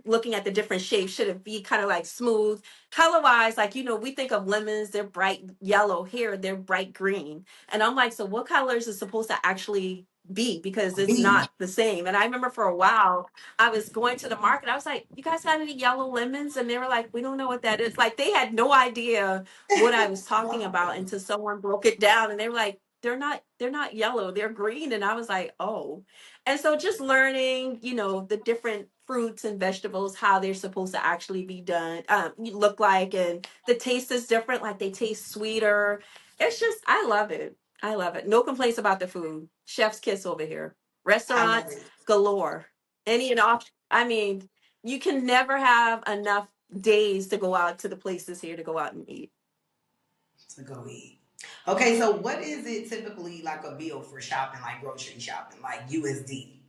looking at the different shapes. Should it be kind of like smooth color wise? Like, we think of lemons, they're bright yellow. Here they're bright green, and I'm like, so what colors is supposed to actually be, because it's B. not the same. And I remember for a while I was going to the market, I was like, you guys got any yellow lemons? And they were like, we don't know what that is. Like they had no idea what I was talking about Wow. until someone broke it down, and they were like, they're not yellow, they're green. And I was like, oh. And so just learning, the different fruits and vegetables, how they're supposed to actually be done, look like, and the taste is different. Like they taste sweeter. It's just, I love it. I love it. No complaints about the food. Chef's kiss over here. I love Restaurants it. galore. Any and off. I mean, you can never have enough days to go out to the places here to go out and eat. To go eat. Okay, so what is it typically like a bill for shopping, like grocery shopping, like USD?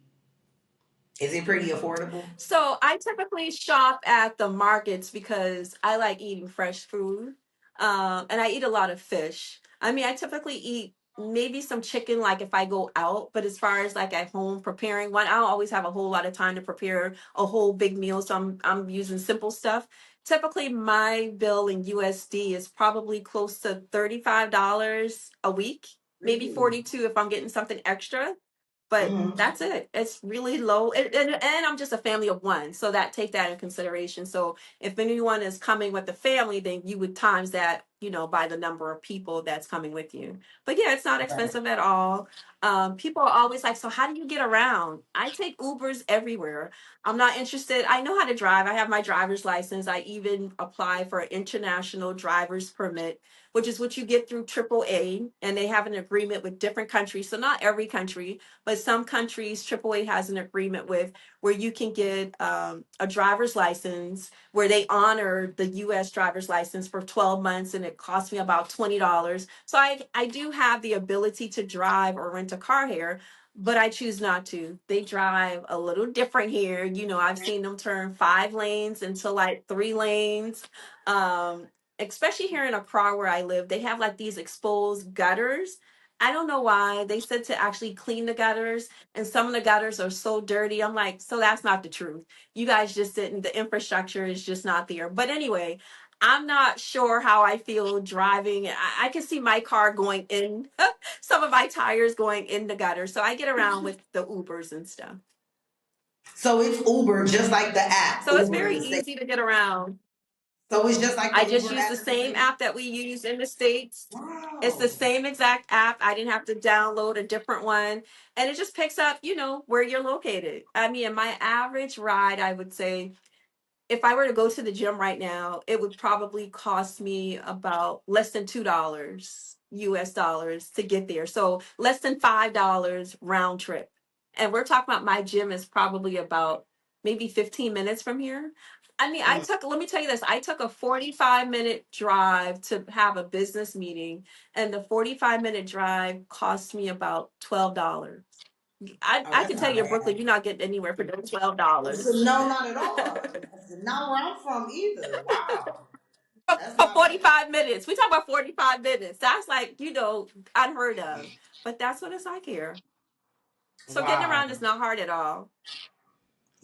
Is it pretty affordable? So I typically shop at the markets because I like eating fresh food. And I eat a lot of fish. I mean, I typically eat maybe some chicken, like if I go out, but as far as like at home preparing one, I don't always have a whole lot of time to prepare a whole big meal. So I'm using simple stuff. Typically my bill in USD is probably close to $35 a week, maybe Ooh. 42 if I'm getting something extra, but Hmm. that's it. It's really low. And I'm just a family of one. So that take that in consideration. So if anyone is coming with the family, then you would times that, by the number of people that's coming with you. But yeah, it's not Right. expensive at all. People are always like, so how do you get around? I take Ubers everywhere. I'm not interested. I know how to drive. I have my driver's license. I even apply for an international driver's permit, which is what you get through AAA. And they have an agreement with different countries. So not every country, but some countries AAA has an agreement with, where you can get a driver's license where they honor the U.S. driver's license for 12 months, and it costs me about $20. So I do have the ability to drive or rent a car here, but I choose not to. They drive a little different here. I've seen them turn 5 lanes into like 3 lanes. Especially here in Accra where I live, they have like these exposed gutters. I don't know why. They said to actually clean the gutters, and some of the gutters are so dirty. I'm like, so that's not the truth. You guys just didn't, the infrastructure is just not there. But anyway, I'm not sure how I feel driving. I can see my car going in, some of my tires going in the gutter. So I get around with the Ubers and stuff. So it's Uber, just like the app. So it's Uber very is the same. easy to get around. So it's just like the I just Uber use app the is the same same. app that we use in the States. It's the Wow. same exact app. I didn't have to download a different one. And it just picks up, where you're located. I mean, my average ride, I would say, if I were to go to the gym right now, it would probably cost me about less than $2 US dollars to get there. So less than $5 round trip. And we're talking about my gym is probably about maybe 15 minutes from here. I mean, Mm. let me tell you this, I took a 45-minute drive to have a business meeting, and the 45-minute drive cost me about $12. Oh, I that's can tell not you in bad. Brooklyn, you're not getting anywhere for those $12. No, not at all. That's not where I'm from either. Wow. That's For not bad. 45 minutes. We talk about 45 minutes. That's like, unheard of. But that's what it's like here. So getting Wow. around is not hard at all.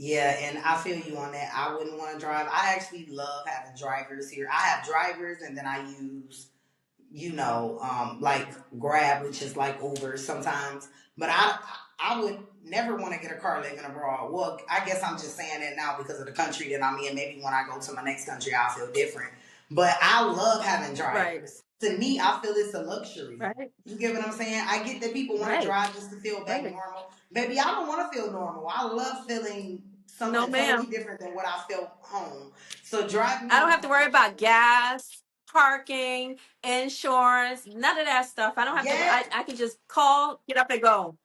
Yeah, and I feel you on that. I wouldn't want to drive. I actually love having drivers here. I have drivers, and then I use, like Grab, which is like Uber sometimes. But I would never want to get a car living abroad. Well, I guess I'm just saying that now because of the country that I'm in. Maybe when I go to my next country, I'll feel different. But I love having Right. drivers. To me, I feel it's a luxury. Right. You get what I'm saying? I get that people want to Right. drive just to feel back Right. normal. Baby, I don't want to feel normal. I love feeling No, something totally ma'am. different than what I felt home. So driving I me don't have to worry around. about gas. parking, insurance, none of that stuff. I don't have to, Yeah. I can just call, get up and go.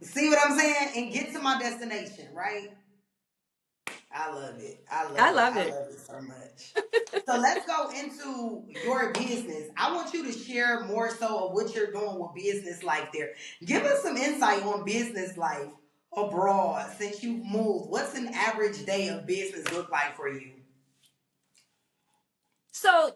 See what I'm saying? And get to my destination, right? I love it. I I love it. love I it. love it so much. So let's go into your business. I want you to share more so of what you're doing with business life there. Give us some insight on business life abroad since you've moved. What's an average day of business look like for you? So,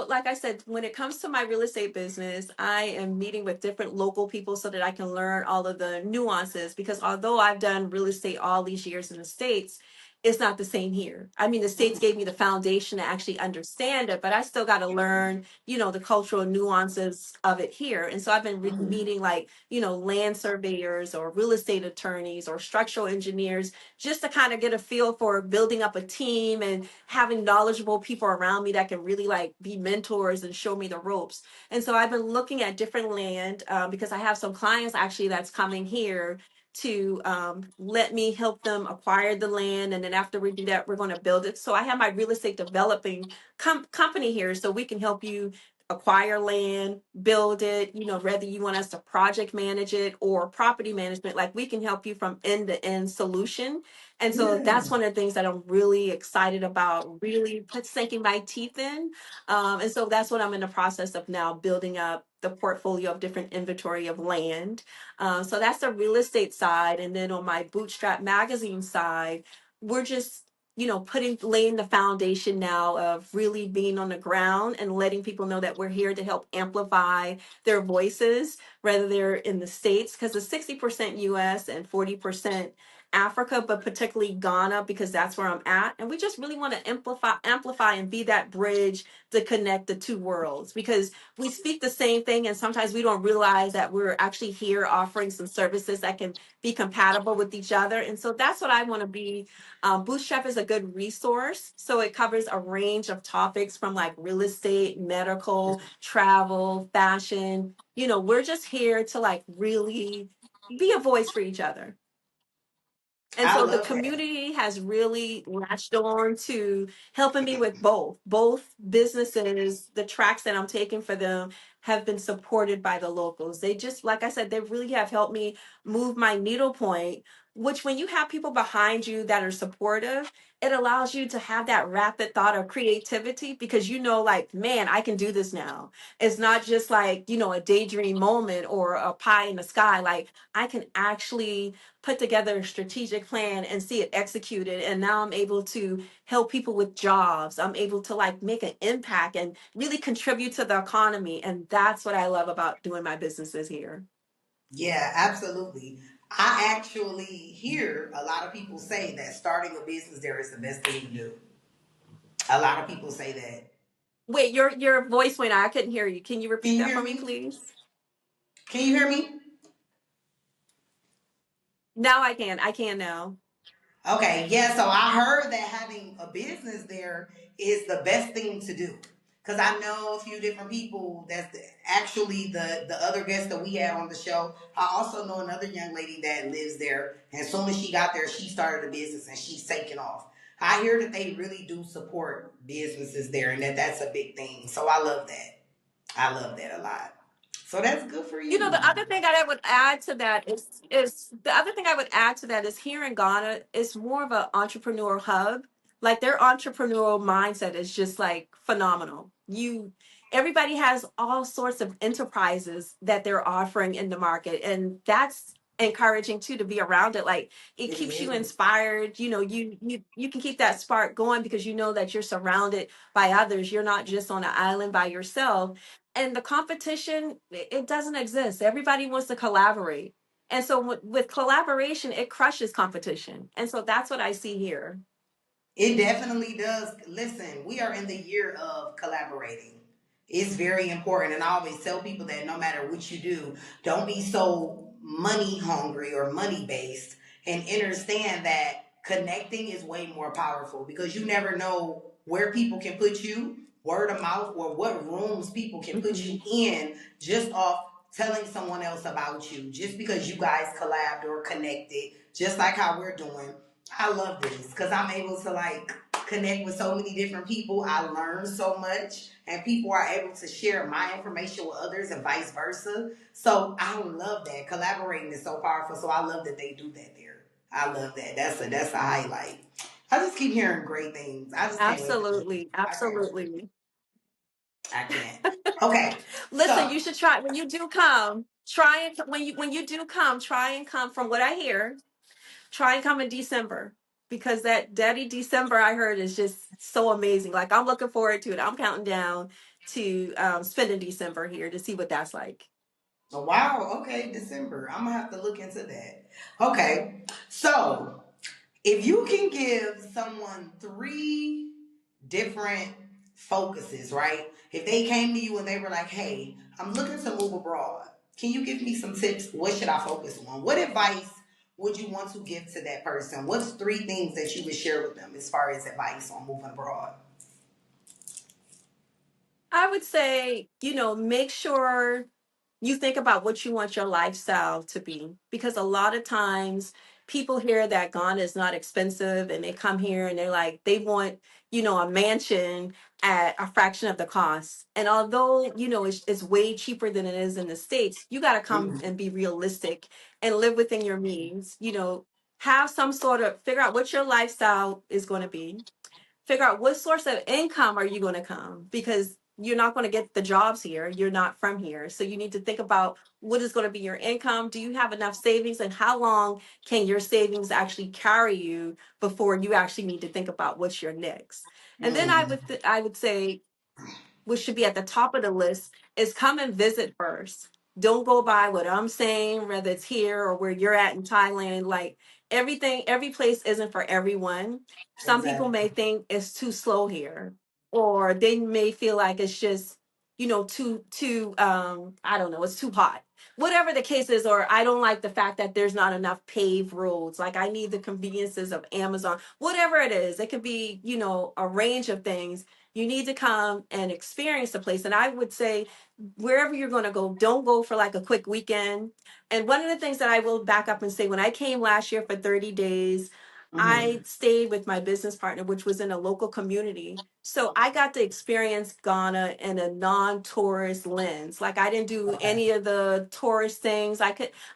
like I said, when it comes to my real estate business, I am meeting with different local people so that I can learn all of the nuances. Because although I've done real estate all these years in the States, it's not the same here. I mean, the States gave me the foundation to actually understand it, but I still got to learn, the cultural nuances of it here. And so I've been meeting like, land surveyors or real estate attorneys or structural engineers just to kind of get a feel for building up a team and having knowledgeable people around me that can really like be mentors and show me the ropes. And so I've been looking at different land because I have some clients actually that's coming here to let me help them acquire the land. And then after we do that, we're going to build it. So I have my real estate developing company here so we can help you acquire land, build it, whether you want us to project manage it or property management, like we can help you from end to end solution. And so Yeah. that's one of the things that I'm really excited about, really sinking my teeth in. And so that's what I'm in the process of now, building up the portfolio of different inventory of land. So that's the real estate side. And then on my Bootstrap magazine side, we're just laying the foundation now of really being on the ground and letting people know that we're here to help amplify their voices, whether they're in the States, because it's 60% US and 40% Africa, but particularly Ghana, because that's where I'm at. And we just really want to amplify and be that bridge to connect the two worlds, because we speak the same thing and sometimes we don't realize that we're actually here offering some services that can be compatible with each other. And so that's what I want to be. Bootstrap is a good resource. So it covers a range of topics from like real estate, medical, travel, fashion. We're just here to like really be a voice for each other. And I so the love that. community has really latched on to helping me with both businesses. The tracks that I'm taking for them have been supported by the locals. They just, like I said, they really have helped me move my needle point, which when you have people behind you that are supportive, it allows you to have that rapid thought of creativity, because like, man, I can do this now. It's not just like, a daydream moment or a pie in the sky. Like, I can actually put together a strategic plan and see it executed. And now I'm able to help people with jobs. I'm able to like make an impact and really contribute to the economy. And that's what I love about doing my businesses here. Yeah, absolutely. I actually hear a lot of people say that starting a business there is the best thing to do. A lot of people say that. Wait, your voice went out. I couldn't hear you. Can you Can repeat you that hear for me, me? please? Can you hear me? Now I can. I can now. Okay, yeah, so I heard that having a business there is the best thing to do. Because I know a few different people actually the other guest that we had on the show. I also know another young lady that lives there. And as soon as she got there, she started a business and she's taking off. I hear that they really do support businesses there and that's a big thing. So I love that. I love that a lot. So that's good for you. The other thing that I would add to that is the other thing I would add to that is here in Ghana, it's more of an entrepreneur hub. Like their entrepreneurial mindset is just like phenomenal. Everybody has all sorts of enterprises that they're offering in the market, and that's encouraging too to be around it. Like it It keeps you is. inspired. You can keep that spark going because you know that you're surrounded by others. You're not just on an island by yourself, and the competition, it doesn't exist. Everybody wants to collaborate, and so with collaboration it crushes competition. And so that's what I see here. It definitely does. Listen, we are in the year of collaborating. It's very important. And I always tell people that no matter what you do, don't be so money hungry or money based, and understand that connecting is way more powerful because you never know where people can put you, word of mouth, or what rooms people can put you Mhm. in just off telling someone else about you, just because you guys collabed or connected, just like how we're doing. I love this because I'm able to like connect with so many different people. I learn so much, and people are able to share my information with others and vice versa. So I love that. Collaborating is so powerful. So I love that they do that there. I love that. That's a highlight. I just keep hearing great things. I just can't wait to go. Absolutely. I can't wait. Absolutely. I can't. Okay. Listen, So, you should try when you do come. Try and when you do come, try and come. From what I hear, try and come in December because that Daddy December I heard is just so amazing. Like I'm looking forward to it. I'm counting down to spending December here to see what that's like. oh, wow. Okay. December. I'm going to have to look into that. Okay. So, if you can give someone three different focuses, right? If they came to you and they were like, hey, I'm looking to move abroad, can you give me some tips? What should I focus on? What advice would you want to give to that person? What's three things that you would share with them as far as advice on moving abroad? I would say, make sure you think about what you want your lifestyle to be because a lot of times people hear that Ghana is not expensive and they come here and they're like they want a mansion at a fraction of the cost, and although it's way cheaper than it is in the States, you got to come Mm-hmm. and be realistic and live within your means. Have some sort of figure out what your lifestyle is going to be, figure out what source of income are you going to come because you're not going to get the jobs here, you're not from here, so you need to think about what is going to be your income. Do you have enough savings, and how long can your savings actually carry you before you actually need to think about what's your next? And then i Mm-hmm. would I would say what should be at the top of the list is come and visit first. Don't go by what I'm saying, whether it's here or where you're at in Thailand. Like every place isn't for everyone. Some people may Exactly. think it's too slow here, or they may feel like it's just, too I don't know, it's too hot. Whatever the case is, or I don't like the fact that there's not enough paved roads. Like I need the conveniences of Amazon. Whatever it is, it could be, a range of things. You need to come and experience the place. And I would say, wherever you're going to go, don't go for like a quick weekend. And one of the things that I will back up and say, when I came last year for 30 days, Mm-hmm. I stayed with my business partner, which was in a local community. So I got to experience Ghana in a non-tourist lens. Like I didn't do Okay. any of the tourist things.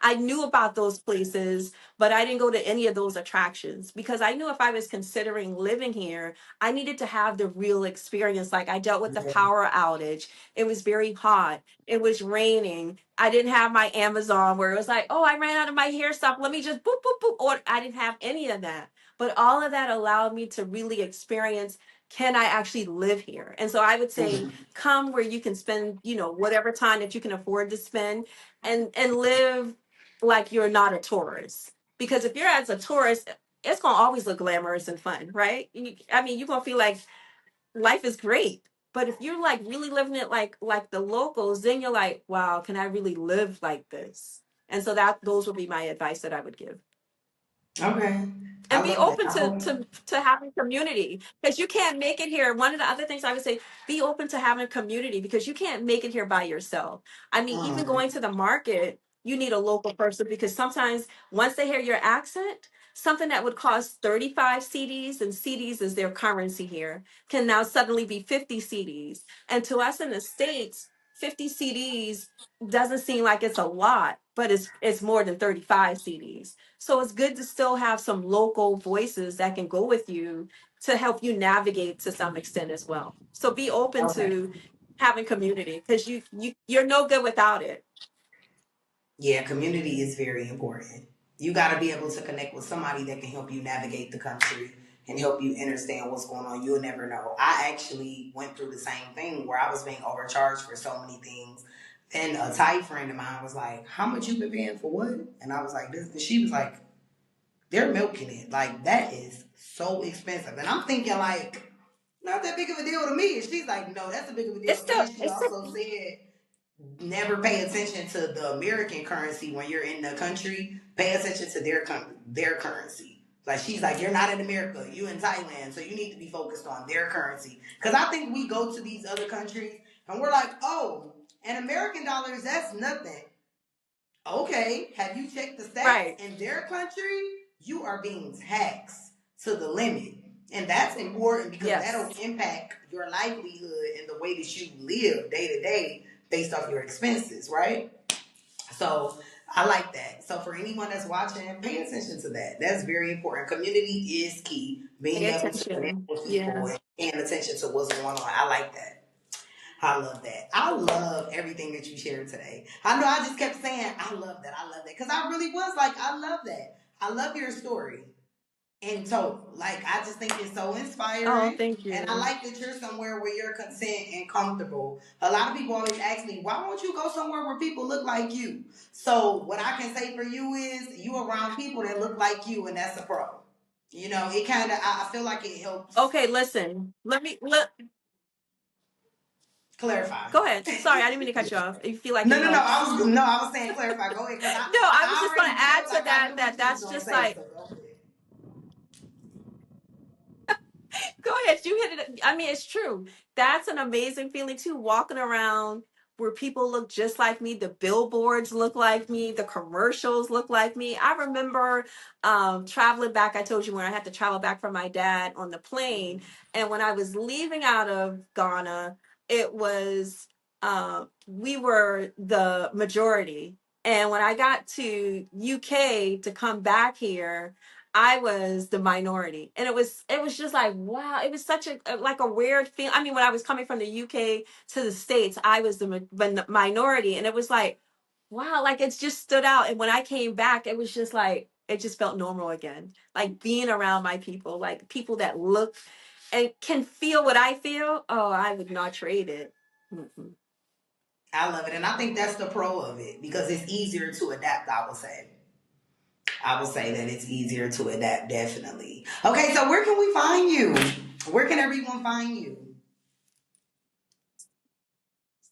I knew about those places, but I didn't go to any of those attractions because I knew if I was considering living here, I needed to have the real experience. Like I dealt with the Yeah. power outage. It was very hot. It was raining. I didn't have my Amazon where it was like, oh, I ran out of my hair stuff. Let me just boop, boop, boop. Or I didn't have any of that. But all of that allowed me to really experience, can I actually live here? And so I would say Mm-hmm. come where you can spend, whatever time that you can afford to spend, and live like you're not a tourist. Because if you're as a tourist, it's gonna always look glamorous and fun, right? I mean, you're gonna feel like life is great. But if you're like really living it like the locals, then you're like, wow, can I really live like this? And so that those would be my advice that I would give. Okay. And I be love that. open I to hope. having community because you can't make it here. One of the other things I would say, be open to having community because you can't make it here by yourself. I mean, even Mm-hmm. going to the market, you need a local person because sometimes once they hear your accent, something that would cost 35 CDs, and CDs is their currency here, can now suddenly be 50 CDs. And to us in the States, 50 CDs doesn't seem like it's a lot, but it's more than 35 CDs. So it's good to still have some local voices that can go with you to help you navigate to some extent as well. So be open Okay. to having community because you're no good without it. Yeah, community is very important. You got to be able to connect with somebody that can help you navigate the country and help you understand what's going on. You'll never know. I actually went through the same thing where I was being overcharged for so many things. And a Thai friend of mine was like, "How much you been paying for what?" And I was like, "This." And she was like, "They're milking it. Like that is so expensive." And I'm thinking like, not that big of a deal to me. And she's like, "No, that's a big of a deal It's to me." still And she it's still also said never pay attention to the American currency when you're in the country. Pay attention to their currency. Like she's like, you're not in America, you in Thailand, so you need to be focused on their currency. Because I think we go to these other countries and we're like, oh, and American dollars, that's nothing. Okay, have you checked the stats right. in their country? You are being taxed to the limit. And that's important because that'll Yes. impact your livelihood and the way that you live day to day based off your expenses, right? So I like that. So for anyone that's watching, pay attention to that. That's very important. Community is key. Pay Being able to connect attention. with people Yeah. and paying attention to what's going on. I like that. I love that. I love everything that you shared today. I know I just kept saying, I love that. I love that. Because I really was like, I love that. I love your story in total. Like, I just think it's so Oh, inspiring. thank And I you. like that you're somewhere where you're content and comfortable. A lot of people always ask me, why won't you go somewhere where people look like you? So, what I can say for you is, you around people that look like you, and that's a pro. You know, it kind of, I feel like it helps Okay, listen. clarify. Go ahead. Sorry, I didn't mean to cut you off. If you feel like No, it no, no. helps. I was saying clarify. Go ahead, because No, I was I just going to already add felt to like I that knew what that you was that's gonna just say. like, So go ahead. go ahead. You hit it. I mean, it's true. That's an amazing feeling too. Walking around where people look just like me, the billboards look like me, the commercials look like me. I remember traveling back. I told you when I had to travel back from my dad on the plane, and when I was leaving out of Ghana, it was we were the majority. And when I got to UK to come back here, I was the minority, and it was just like, wow, it was such like a weird feel. I mean, when I was coming from the UK to the States, I was the minority, and it was like, wow, like it's just stood out. And when I came back, it was just like it just felt normal again, like being around my people, like people that look and can feel what I feel. Oh, I would not trade it. Mm-mm. I love it, and I think that's the pro of it because it's easier to adapt. I would say that it's easier to adapt, definitely. Okay, so where can we find you? Where can everyone find you?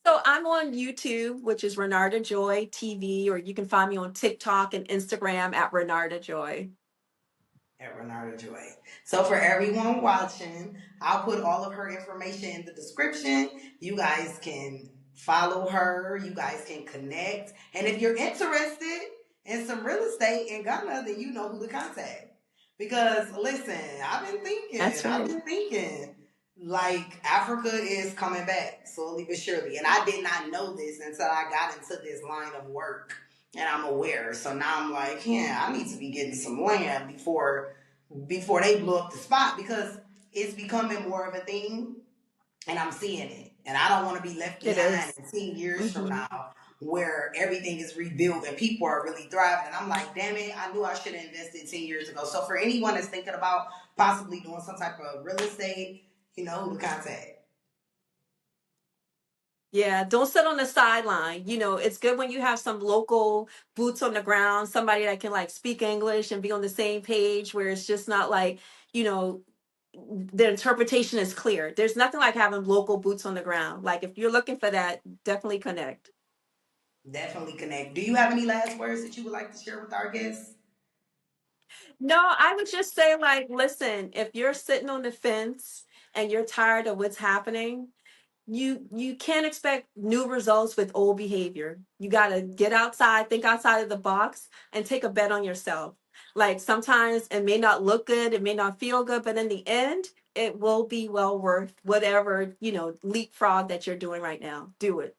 So I'm on YouTube, which is Renarda Joy TV, or you can find me on TikTok and Instagram at Renarda Joy. At Renarda Joy. So for everyone watching, I'll put all of her information in the description. You guys can follow her. You guys can connect. And if you're interested in some real estate in Ghana, then you know who to contact. Because listen, That's I've right. been thinking, like Africa is coming back slowly but surely. And I did not know this until I got into this line of work and I'm aware. So now I'm like, yeah, I need to be getting some land before they blow up the spot because it's becoming more of a thing and I'm seeing it. And I don't want to be left It behind is. in 10 years from Hmm. now where everything is rebuilt and people are really thriving. And I'm like, damn it, I knew I should have invested 10 years ago. So for anyone that's thinking about possibly doing some type of real estate, you know who to contact. Yeah, don't sit on the sideline. It's good when you have some local boots on the ground, somebody that can like speak English and be on the same page where it's just not like, you know, the interpretation is clear. There's nothing like having local boots on the ground. Like if you're looking for that, definitely connect. Definitely connect. Do you have any last words that you would like to share with our guests? No, I would just say like, listen, if you're sitting on the fence and you're tired of what's happening, you can't expect new results with old behavior. You got to get outside, think outside of the box, and take a bet on yourself. Like sometimes it may not look good, it may not feel good, but in the end it will be well worth whatever leapfrog that you're doing right now. Do it.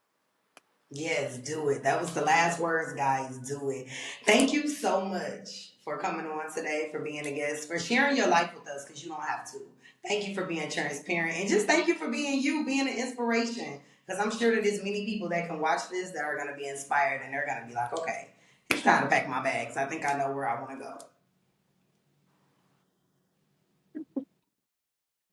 Yes, do it. That was the last words, guys. Do it. Thank you so much for coming on today, for being a guest, for sharing your life with us because you don't have to. Thank you for being transparent. And just thank you for being you, being an inspiration. Because I'm sure that there's many people that can watch this that are going to be inspired and they're going to be like, okay, it's time to pack my bags. I think I know where I want to go.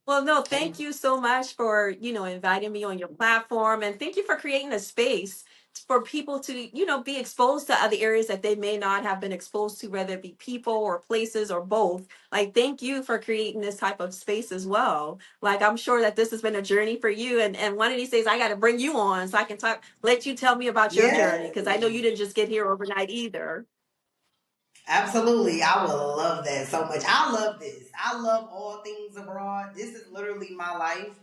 Well, no, And thank you so much for, inviting me on your platform, and thank you for creating a space for people to, be exposed to other areas that they may not have been exposed to, whether it be people or places or both. Like, thank you for creating this type of space as well. Like, I'm sure that this has been a journey for you, and one of these days I got to bring you on so I can let you tell me about your journey, because I know yes, you didn't just get here overnight either. absolutely. I would love that so much. I love this. I love all things abroad. This is literally my life.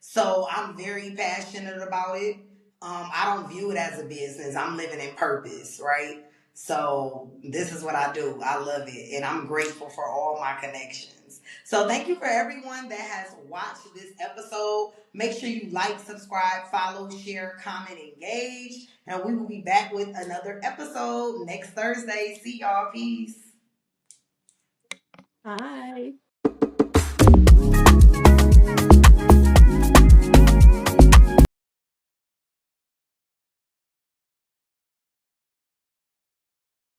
So I'm very passionate about it. I don't view it as a business. I'm living in purpose, right? So this is what I do. I love it. And I'm grateful for all my connections. So thank you for everyone that has watched this episode. Make sure you like, subscribe, follow, share, comment, engage. And we will be back with another episode next Thursday. See y'all. Peace. Hi.